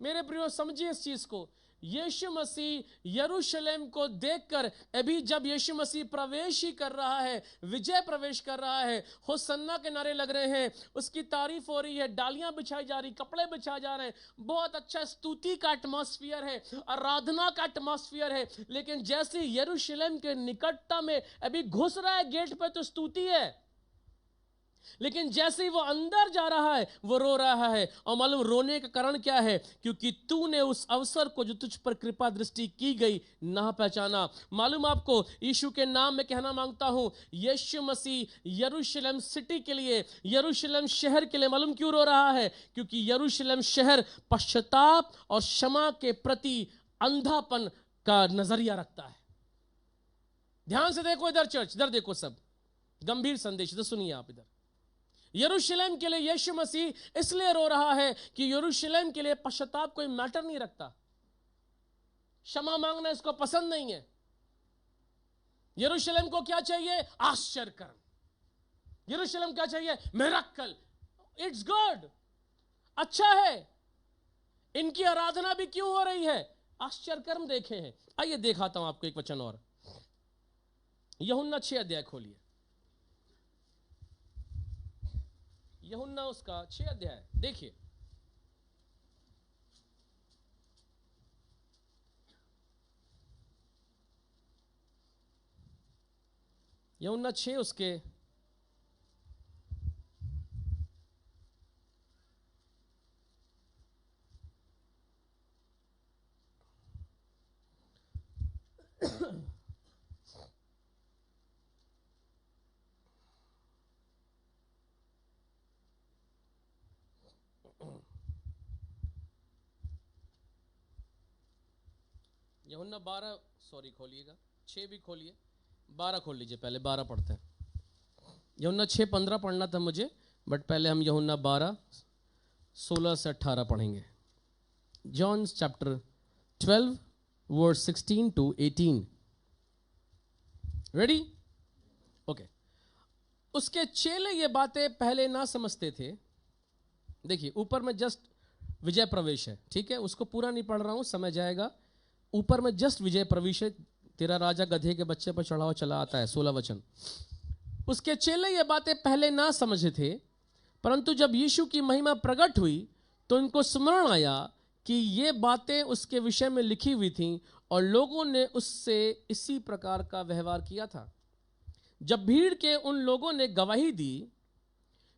मेरे प्रियो समझिए इस चीज को। यीशु मसीह यरूशलेम को देखकर, अभी जब यीशु मसीह प्रवेश ही कर रहा है, विजय प्रवेश कर रहा है, होसन्ना के नारे लग रहे हैं, उसकी तारीफ हो रही है, डालियां बिछाई जा रही, कपड़े बिछाए जा रहे हैं, बहुत अच्छा स्तुति का एटमॉस्फेयर है, आराधना का एटमॉस्फेयर है। लेकिन जैसे यरूशलेम के निकटता में अभी घुस रहा है गेट पे, तो स्तुति है, लेकिन जैसे ही वो अंदर जा रहा है वो रो रहा है। और मालूम रोने का कारण क्या है? क्योंकि तूने उस अवसर को जो तुझ पर कृपा दृष्टि की गई ना पहचाना। मालूम आपको, यीशु के नाम में कहना मांगता हूं, यीशु मसीह यरूशलेम सिटी के लिए, यरूशलेम शहर के लिए मालूम क्यों रो रहा है? क्योंकि यरूशलेम शहर पश्चाताप और क्षमा के प्रति अंधापन का नजरिया रखता है। ध्यान से देखो इधर चर्च, इधर देखो, सब गंभीर संदेश इधर सुनिए आप। इधर यरूशलेम के लिए यीशु मसीह इसलिए रो रहा है कि यरूशलेम के लिए पश्चाताप कोई मैटर नहीं रखता, क्षमा मांगना इसको पसंद नहीं है। यरूशलेम को क्या चाहिए? आश्चर्य कर्म। यरूशलेम क्या चाहिए? मिरेकल। इट्स गुड, अच्छा है। इनकी आराधना भी क्यों हो रही है? आश्चर्य कर्म देखे हैं। आइए दिखाता हूं आपको एक वचन और, यूहन्ना 6 अध्याय खोलिए। यूहन्ना उसका 6 अध्याय देखिए। यूहन्ना 6 उसके 12, सॉरी खोलिएगा, 6 भी खोलिए, 12 खोल लीजिए, पहले 12 पढ़ते हैं। यूहन्ना 6:15 पढ़ना था मुझे, बट पहले हम यूहन्ना 12 16 से 18 पढ़ेंगे। John chapter 12 verse 16 to 18। Ready? Okay. उसके चेले ये बातें पहले ना समझते थे। देखिए ऊपर में जस्ट विजय प्रवेश है, ठीक है, उसको पूरा नहीं पढ़ रहा हूं, समय जाएगा। ऊपर में जस्ट विजय प्रवेश है, तेरा राजा गधे के बच्चे पर चढ़ावा चला आता है, 16 वचन। उसके चेले ये बातें पहले ना समझे थे, परंतु जब यीशु की महिमा प्रकट हुई तो उनको स्मरण आया कि ये बातें उसके विषय में लिखी हुई थीं और लोगों ने उससे इसी प्रकार का व्यवहार किया था। जब भीड़ के उन लोगों ने गवाही दी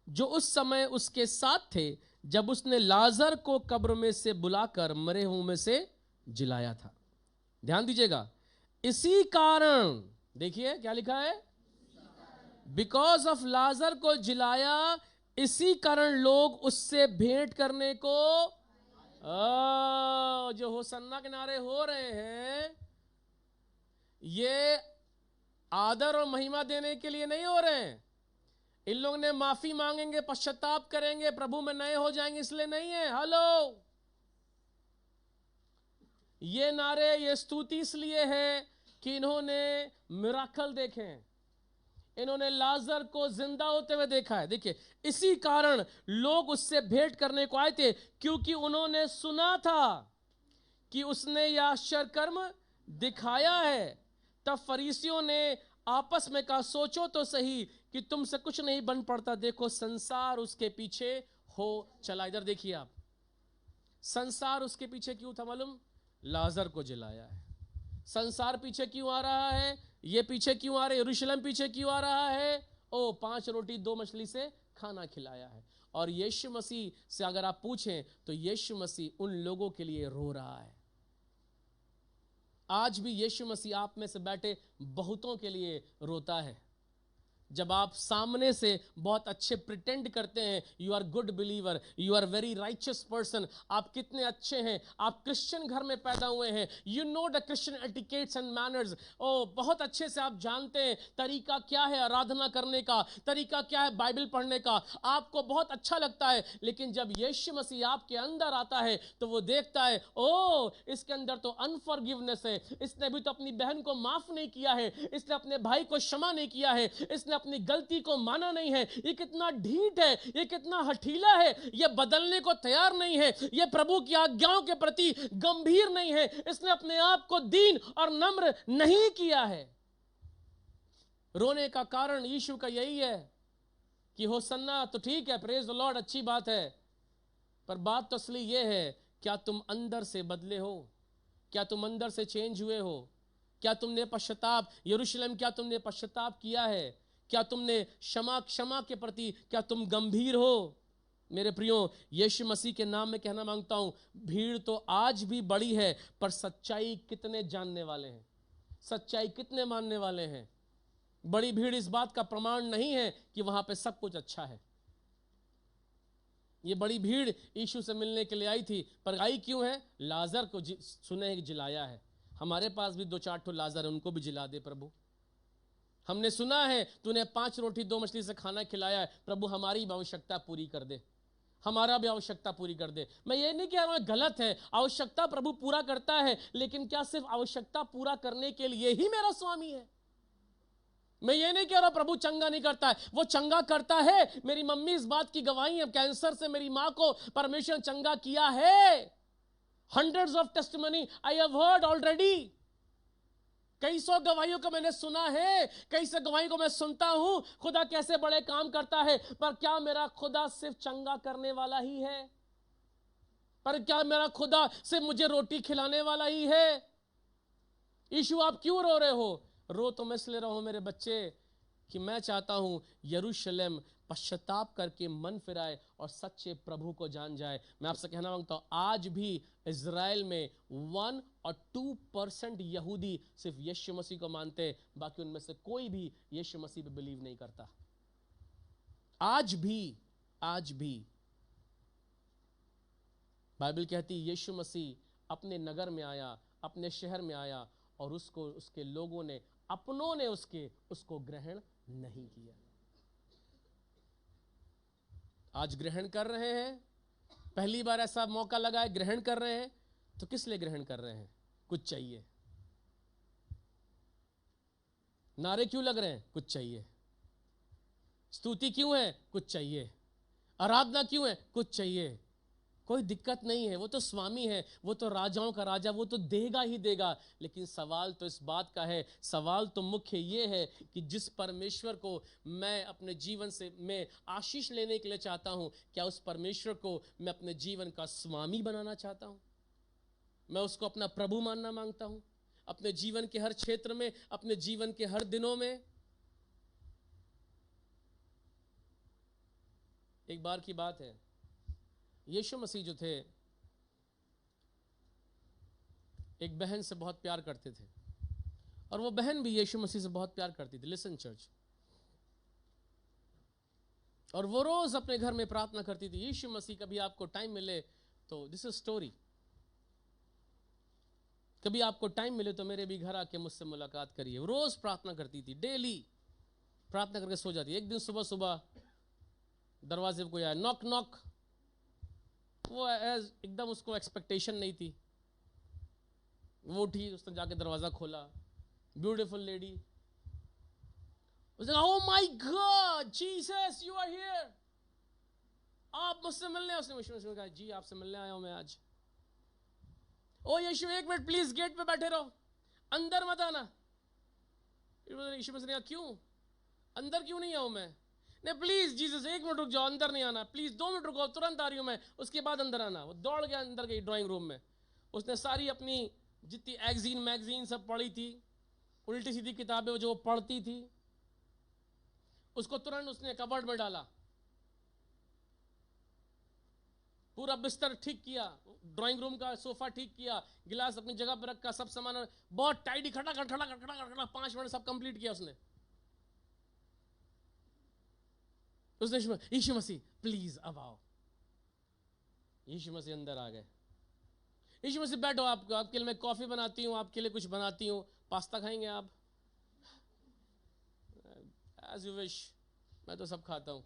जो उस समय उसके साथ थे, जब उसने लाजर को कब्र में से बुलाकर मरे हुओं में से जिलाया था। ध्यान दीजिएगा, इसी कारण, देखिए क्या लिखा है, बिकॉज ऑफ लाजर को जिलाया, इसी कारण लोग उससे भेंट करने को जो होसन्ना के नारे हो रहे हैं, ये आदर और महिमा देने के लिए नहीं हो रहे हैं। इन लोगों ने माफी मांगेंगे, पश्चाताप करेंगे, प्रभु में नए हो जाएंगे, इसलिए नहीं है। हेलो, ये नारे, ये स्तुति इसलिए है कि इन्होंने मिराकल देखे हैं, इन्होंने लाजर को जिंदा होते हुए देखा है। देखिए, इसी कारण लोग उससे भेंट करने को आए थे, क्योंकि उन्होंने सुना था कि उसने यह आश्चर्य कर्म दिखाया है। तब फरीसियों ने आपस में कहा, सोचो तो सही कि तुमसे कुछ नहीं बन पड़ता। देखो संसार उसके पीछे हो चला। इधर देखिए आप, संसार उसके पीछे क्यों था मालूम? लाजर को जिलाया है। संसार पीछे क्यों आ रहा है? ये पीछे क्यों आ रहे? यरूशलेम पीछे क्यों आ रहा है? 5 रोटी 2 मछली से खाना खिलाया है। और यीशु मसीह से अगर आप पूछें तो यीशु मसीह उन लोगों के लिए रो रहा है। आज भी यीशु मसीह आप में से बैठे बहुतों के लिए रोता है। जब आप सामने से बहुत अच्छे प्रिटेंड करते हैं, you are good believer, you are very righteous person, आप कितने अच्छे हैं, आप क्रिश्चियन घर में पैदा हुए हैं, you know the Christian etiquettes and manners, बहुत अच्छे से आप जानते हैं तरीका क्या है आराधना करने का, तरीका क्या है बाइबल पढ़ने का, आपको बहुत अच्छा लगता है। लेकिन जब यीशु मसीह आपके अंदर आता है तो वो देखता है, इसके अंदर तो अनफॉरगिवनेस है, इसने भी तो अपनी बहन को माफ नहीं किया है, इसने अपने भाई को क्षमा नहीं किया है, इसने अपनी गलती को माना नहीं है, ये कितना ढीठ है, ये कितना हठीला है, ये बदलने को तैयार नहीं है, ये प्रभु की आज्ञाओं के प्रति गंभीर नहीं है, इसने अपने आप को दीन और नम्र नहीं किया है। रोने का कारण यीशु का यही है कि होसन्ना तो ठीक है, प्रेज द लॉर्ड, अच्छी बात है, पर बात तो असली ये है, क्या तुम अंदर से बदले हो? क्या तुम अंदर से चेंज हुए हो? क्या तुमने पश्चाताप, यरूशलेम क्या तुमने पश्चाताप किया है? क्या तुमने क्षमा के प्रति क्या तुम गंभीर हो? मेरे प्रियो, यीशु मसीह के नाम में कहना मांगता हूं, भीड़ तो आज भी बड़ी है, पर सच्चाई कितने जानने वाले हैं, सच्चाई कितने मानने वाले हैं? बड़ी भीड़ इस बात का प्रमाण नहीं है कि वहां पे सब कुछ अच्छा है। ये बड़ी भीड़ यीशु से मिलने के लिए आई थी, पर आई क्यों है? लाजर को सुने कि जिलाया है। हमारे पास भी 2-4 ठो लाजर है, उनको भी जिला दे प्रभु। हमने सुना है तूने 5 रोटी 2 मछली से खाना खिलाया है, प्रभु हमारी भी आवश्यकता पूरी कर दे, हमारा भी आवश्यकता पूरी कर दे। मैं ये नहीं कह रहा हूं गलत है, आवश्यकता प्रभु पूरा करता है, लेकिन क्या सिर्फ आवश्यकता पूरा करने के लिए ही मेरा स्वामी है? मैं ये नहीं कह रहा प्रभु चंगा नहीं करता है, वो चंगा करता है। मेरी मम्मी इस बात की गवाही है, कैंसर से मेरी मां को परमेश्वर चंगा किया है। Hundreds of testimony I have heard already. कई सौ गवाहियों को मैंने सुना है, कई सौ गवाहियों को मैं सुनता हूं, खुदा कैसे बड़े काम करता है। पर क्या मेरा खुदा सिर्फ चंगा करने वाला ही है? पर क्या मेरा खुदा सिर्फ मुझे रोटी खिलाने वाला ही है? यीशु आप क्यों रो रहे हो? रो तो मैं इसलिए रहा हूं मेरे बच्चे कि मैं चाहता हूं यरूशलेम पश्चाताप करके मन फिराए और सच्चे प्रभु को जान जाए। मैं आपसे कहना मांगता हूं, आज भी इज़राइल में 1 और 2% यहूदी सिर्फ यीशु मसीह को मानते, बाकी उनमें से कोई भी यीशु मसीह पे बिलीव नहीं करता। आज भी बाइबल कहती यीशु मसीह अपने नगर में आया, अपने शहर में आया, और उसके लोगों ने, अपनों ने उसको ग्रहण नहीं किया। आज ग्रहण कर रहे हैं, पहली बार ऐसा मौका लगा है, ग्रहण कर रहे हैं, तो किस लिए ग्रहण कर रहे हैं? कुछ चाहिए। नारे क्यों लग रहे हैं? कुछ चाहिए। स्तुति क्यों है? कुछ चाहिए। आराधना क्यों है? कुछ चाहिए। कोई दिक्कत नहीं है, वो तो स्वामी है, वो तो राजाओं का राजा, वो तो देगा ही देगा। लेकिन सवाल तो इस बात का है, सवाल तो मुख्य ये है कि जिस परमेश्वर को मैं अपने जीवन से मैं आशीष लेने के लिए चाहता हूं, क्या उस परमेश्वर को मैं अपने जीवन का स्वामी बनाना चाहता हूं? मैं उसको अपना प्रभु मानना मांगता हूं अपने जीवन के हर क्षेत्र में, अपने जीवन के हर दिनों में। एक बार की बात है, यीशु मसीह जो थे एक बहन से बहुत प्यार करते थे और वो बहन भी यीशु मसीह से बहुत प्यार करती थी। Listen church. और वो रोज अपने घर में प्रार्थना करती थी, यीशु मसीह कभी आपको टाइम मिले तो, दिस इज स्टोरी, कभी आपको टाइम मिले तो मेरे भी घर आके मुझसे मुलाकात करिए। रोज प्रार्थना करती थी, डेली प्रार्थना करके सो जाती। एक दिन सुबह सुबह दरवाजे पे कोई आया, नॉक नॉक। वो एकदम उसको एक्सपेक्टेशन नहीं थी। वो उठी, उसने जाके दरवाजा खोला, ब्यूटीफुल लेडी। उसने कहा, oh my God Jesus you are here, आप मुझसे मिलने आए। उसने कहा, जी आपसे मिलने आया हूं मैं आज। ओ यीशु एक मिनट प्लीज, गेट पे बैठे रहो, अंदर मत आना। यीशु मसीह ने कहा, क्यों अंदर क्यों नहीं आऊं मैं? नहीं प्लीज जीसस एक मिनट रुक जाओ, अंदर नहीं आना प्लीज, 2 मिनट रुको, तुरंत आ रही हूं मैं, उसके बाद अंदर आना। वो दौड़ गया, अंदर गई ड्राइंग रूम में। उसने सारी अपनी जितनी एग्जीन मैगजीन सब पढ़ी थी, उल्टी सीधी किताबें जो पढ़ती थी, उसको तुरंत उसने कबर्ड में डाला, पूरा बिस्तर ठीक किया, ड्राइंग रूम का सोफा ठीक किया, गिलास अपनी जगह पर रखा, सब सामान बहुत टाइडी खटाखट 5 मिनट सब कंप्लीट किया उसने। यीशु मसीह प्लीज अब आओ। यीशु मसीह अंदर आ गए। यीशु मसीह बैठो, आपके लिए मैं कॉफी बनाती हूँ, आपके लिए कुछ बनाती हूँ, पास्ता खाएंगे आप? एज यू विश, मैं तो सब खाता हूँ,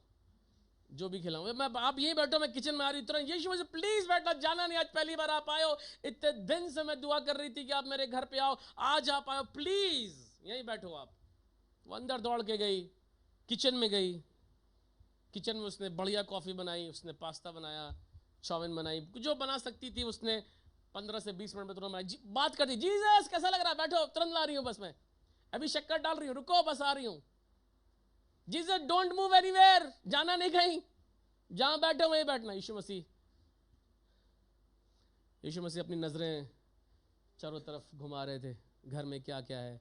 जो भी खिलाऊं मैं। आप यही बैठो, मैं किचन में आ रही तुरंत, यीशु मसीह प्लीज बैठो, जाना नहीं, आज पहली बार आप आए हो, इतने दिन से मैं दुआ कर रही थी कि आप मेरे घर पे आओ, आज आप आए, प्लीज यहीं बैठो आप। वो अंदर दौड़ के गई, किचन में गई, किचन में उसने बढ़िया कॉफी बनाई, उसने पास्ता बनाया, चाउमीन बनाई, जो बना सकती थी उसने 15 से 20 मिनट में तुरंत बनाई। बात करती, जीसस कैसा लग रहा है, बैठो, तुरंत ला रही हूं, बस मैं अभी शक्कर डाल रही हूं, रुको बस आ रही हूं। जीसस डोंट मूव एनीवेयर, जाना नहीं कहीं, जहां बैठे वहीं बैठना। यीशु मसीह अपनी नजरें चारों तरफ घुमा रहे थे, घर में क्या क्या है।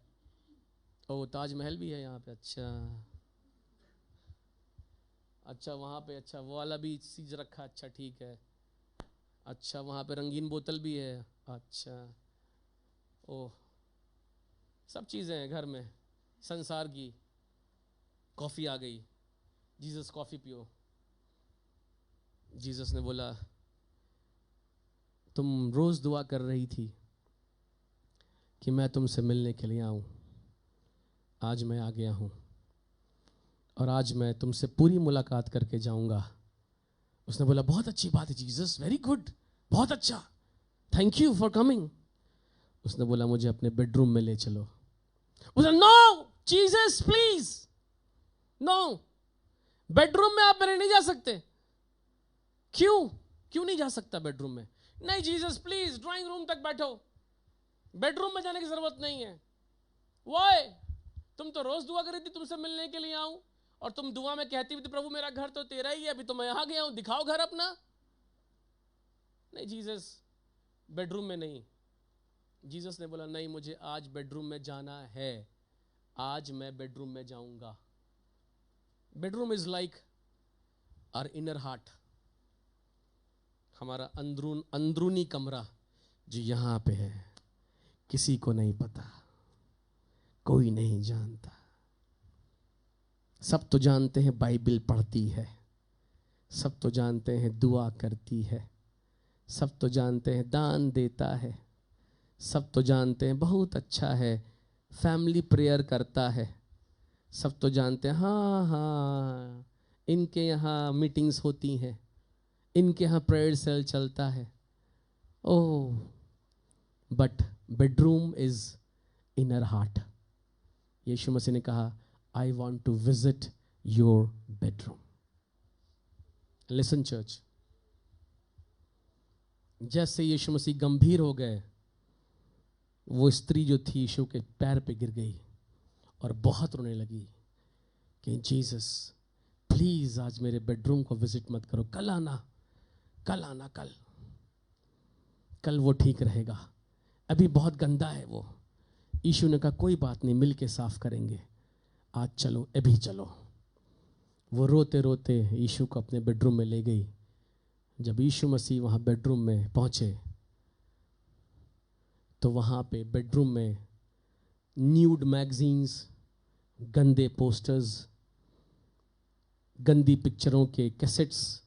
ओ ताजमहल भी है यहाँ पे, अच्छा वहाँ पे, अच्छा वो वाला भी चीज रखा, अच्छा ठीक है, अच्छा वहाँ पे रंगीन बोतल भी है, अच्छा ओह सब चीज़ें हैं घर में संसार की। कॉफ़ी आ गई, जीसस कॉफ़ी पियो। जीसस ने बोला, तुम रोज़ दुआ कर रही थी कि मैं तुमसे मिलने के लिए आऊँ, आज मैं आ गया हूँ और आज मैं तुमसे पूरी मुलाकात करके जाऊंगा। उसने बोला, बहुत अच्छी बात है जीसस, वेरी गुड, बहुत अच्छा, थैंक यू फॉर कमिंग। उसने बोला, मुझे अपने बेडरूम में ले चलो। उसने, no Jesus please, no, bedroom में आप मेरे नहीं जा सकते। क्यों नहीं जा सकता बेडरूम में? नहीं जीसस प्लीज, ड्राइंग रूम तक बैठो, बेडरूम में जाने की जरूरत नहीं है। वाई? तुम तो रोज दुआ कर रही थी तुमसे मिलने के लिए आऊं, और तुम दुआ में कहती भी थी, प्रभु मेरा घर तो तेरा ही है, अभी तो मैं यहां गया हूं, दिखाओ घर अपना। नहीं जीसस, बेडरूम में नहीं। जीसस ने बोला, नहीं मुझे आज बेडरूम में जाना है, आज मैं बेडरूम में जाऊंगा। Bedroom is like our inner heart, हमारा अंदरूनी कमरा जो यहां पे है, किसी को नहीं पता, कोई नहीं जानता। सब तो जानते हैं बाइबल पढ़ती है, सब तो जानते हैं दुआ करती है, सब तो जानते हैं दान देता है, सब तो जानते हैं बहुत अच्छा है, फैमिली प्रेयर करता है, सब तो जानते हैं हाँ इनके यहाँ मीटिंग्स होती हैं, इनके यहाँ प्रेयर सेल चलता है। Oh but bedroom is inner heart. Yeshu Masih ने कहा, I want to visit your bedroom. Listen church, जैसे यीशु मसीह गंभीर हो गए, वो स्त्री जो थी यीशु के पैर पे गिर गई और बहुत रोने लगी कि जीसस प्लीज आज मेरे बेडरूम को विजिट मत करो, कल आना, कल आना, कल वो ठीक रहेगा, अभी बहुत गंदा है वो। यीशु ने कहा कोई बात नहीं, मिल के साफ करेंगे, आज चलो, अभी चलो। वो रोते रोते यीशु को अपने बेडरूम में ले गई। जब यीशु मसीह वहाँ बेडरूम में पहुँचे तो वहाँ पे बेडरूम में न्यूड मैगजीन्स, गंदे पोस्टर्स, गंदी पिक्चरों के कैसेट्स,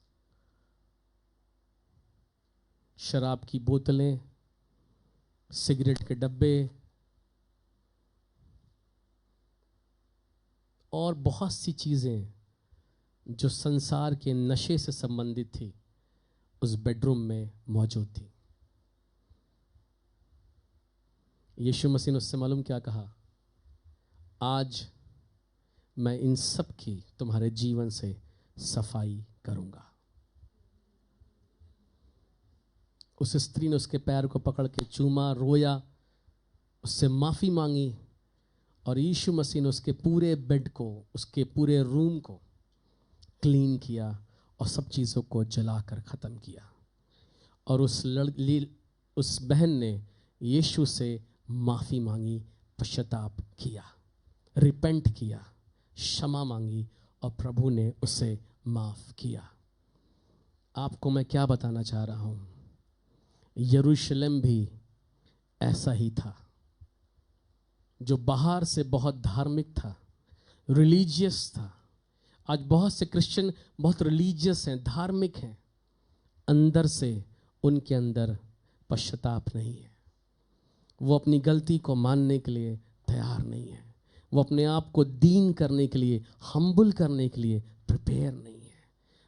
शराब की बोतलें, सिगरेट के डब्बे और बहुत सी चीज़ें जो संसार के नशे से संबंधित थी उस बेडरूम में मौजूद थी। यीशु मसीह ने उससे मालूम क्या कहा, आज मैं इन सब की तुम्हारे जीवन से सफाई करूंगा। उस स्त्री ने उसके पैर को पकड़ के चूमा, रोया, उससे माफी मांगी और यीशु मसीह ने उसके पूरे बेड को, उसके पूरे रूम को क्लीन किया और सब चीज़ों को जलाकर ख़त्म किया। और उस बहन ने यीशु से माफ़ी मांगी, पश्चाताप किया, रिपेंट किया, क्षमा मांगी और प्रभु ने उसे माफ़ किया। आपको मैं क्या बताना चाह रहा हूँ, यरूशलेम भी ऐसा ही था, जो बाहर से बहुत धार्मिक था, रिलीजियस था। आज बहुत से क्रिश्चियन बहुत रिलीजियस हैं, धार्मिक हैं, अंदर से उनके अंदर पश्चाताप नहीं है। वो अपनी गलती को मानने के लिए तैयार नहीं है। वो अपने आप को दीन करने के लिए, हम्बल करने के लिए प्रिपेयर नहीं है।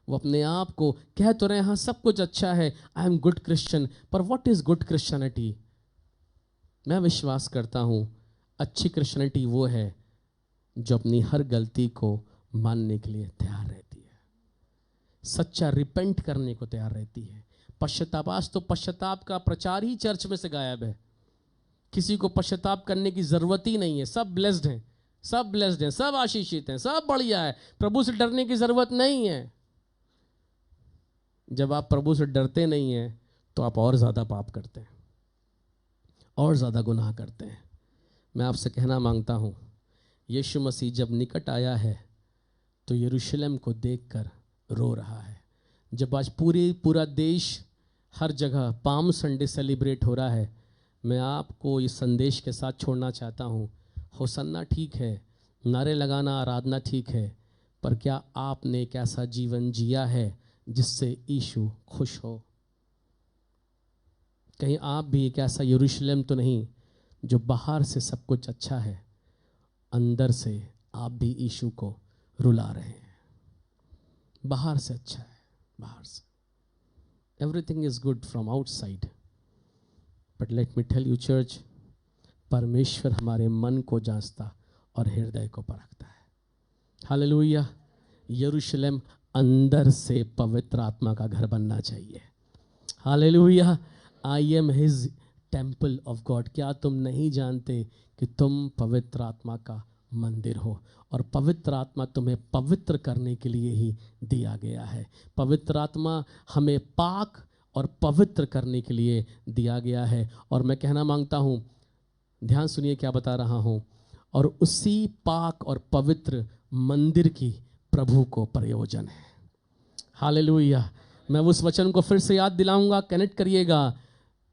वो अपने आप को कह तो रहे हैं हाँ सब कुछ अच्छा है, आई एम गुड क्रिश्चियन, पर व्हाट इज गुड क्रिश्चियनिटी? मैं विश्वास करता हूँ अच्छी क्रिश्चियनिटी वो है जो अपनी हर गलती को मानने के लिए तैयार रहती है, सच्चा रिपेंट करने को तैयार रहती है। पश्चाताप, आज तो पश्चाताप का प्रचार ही चर्च में से गायब है। किसी को पश्चाताप करने की जरूरत ही नहीं है। सब ब्लेस्ड हैं, सब ब्लेस्ड हैं, सब आशीषित हैं, सब बढ़िया है। प्रभु से डरने की जरूरत नहीं है। जब आप प्रभु से डरते नहीं हैं तो आप और ज़्यादा पाप करते हैं, और ज़्यादा गुनाह करते हैं। मैं आपसे कहना मांगता हूँ, यीशु मसीह जब निकट आया है तो यरूशलेम को देखकर रो रहा है। जब आज पूरा देश हर जगह पाम संडे सेलिब्रेट हो रहा है, मैं आपको इस संदेश के साथ छोड़ना चाहता हूँ, होसन्ना ठीक है, नारे लगाना, आराधना ठीक है, पर क्या आपने एक ऐसा जीवन जिया है जिससे यीशु खुश हो? कहीं आप भी एक ऐसा यरूशलेम तो नहीं जो बाहर से सब कुछ अच्छा है, अंदर से आप भी यीशु को रुला रहे हैं। बाहर से अच्छा है, बाहर से everything is good from outside, but let me tell you church, परमेश्वर हमारे मन को जांचता और हृदय को परखता है। हालेलुया। यरूशलेम अंदर से पवित्र आत्मा का घर बनना चाहिए। Hallelujah. I am his temple of God. क्या तुम नहीं जानते कि तुम पवित्र आत्मा का मंदिर हो? और पवित्र आत्मा तुम्हें पवित्र करने के लिए ही दिया गया है। पवित्र आत्मा हमें पाक और पवित्र करने के लिए दिया गया है। और मैं कहना मांगता हूँ, ध्यान सुनिए क्या बता रहा हूँ, और उसी पाक और पवित्र मंदिर की प्रभु को प्रयोजन है। हालेलुया। मैं उस वचन को फिर से याद दिलाऊंगा, कनेक्ट करिएगा,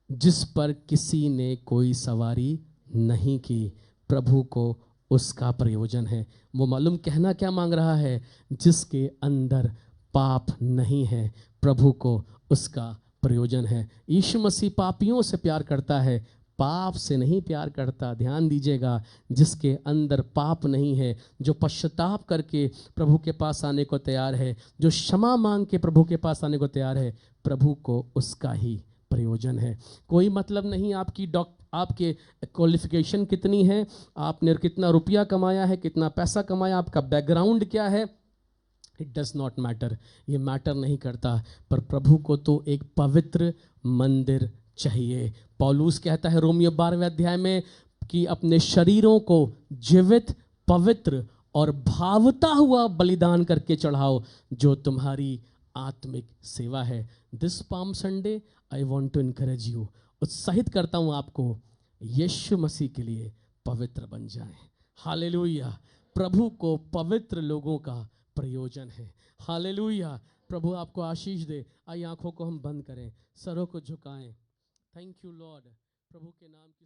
जिस पर किसी ने कोई सवारी नहीं की, प्रभु को उसका प्रयोजन है। वो मालूम कहना क्या मांग रहा है? जिसके अंदर पाप नहीं है, प्रभु को उसका प्रयोजन है। यीशु मसीह पापियों से प्यार करता है, पाप से नहीं प्यार करता। ध्यान दीजिएगा, जिसके अंदर पाप नहीं है, जो पश्चाताप करके प्रभु के पास आने को तैयार है, जो क्षमा मांग के प्रभु के पास आने को तैयार है, प्रभु को उसका ही प्रयोजन है। कोई मतलब नहीं आपकी आपके क्वालिफिकेशन कितनी है, आपने कितना रुपया कमाया है, कितना पैसा कमाया, आपका बैकग्राउंड क्या है, इट डज नॉट मैटर, ये मैटर नहीं करता। पर प्रभु को तो एक पवित्र मंदिर चाहिए। पौलुस कहता है रोमियो 12वें अध्याय में कि अपने शरीरों को जीवित, पवित्र और भावता हुआ बलिदान करके चढ़ाओ, जो तुम्हारी आत्मिक सेवा है। This palm Sunday I want to encourage you, उत्साहित करता हूँ आपको, यीशु मसीह के लिए पवित्र बन जाएं। हालेलुया। प्रभु को पवित्र लोगों का प्रयोजन है। हालेलुया। प्रभु आपको आशीष दे। आइए आंखों को हम बंद करें, सरों को झुकाएं। Thank you lord. प्रभु के नाम की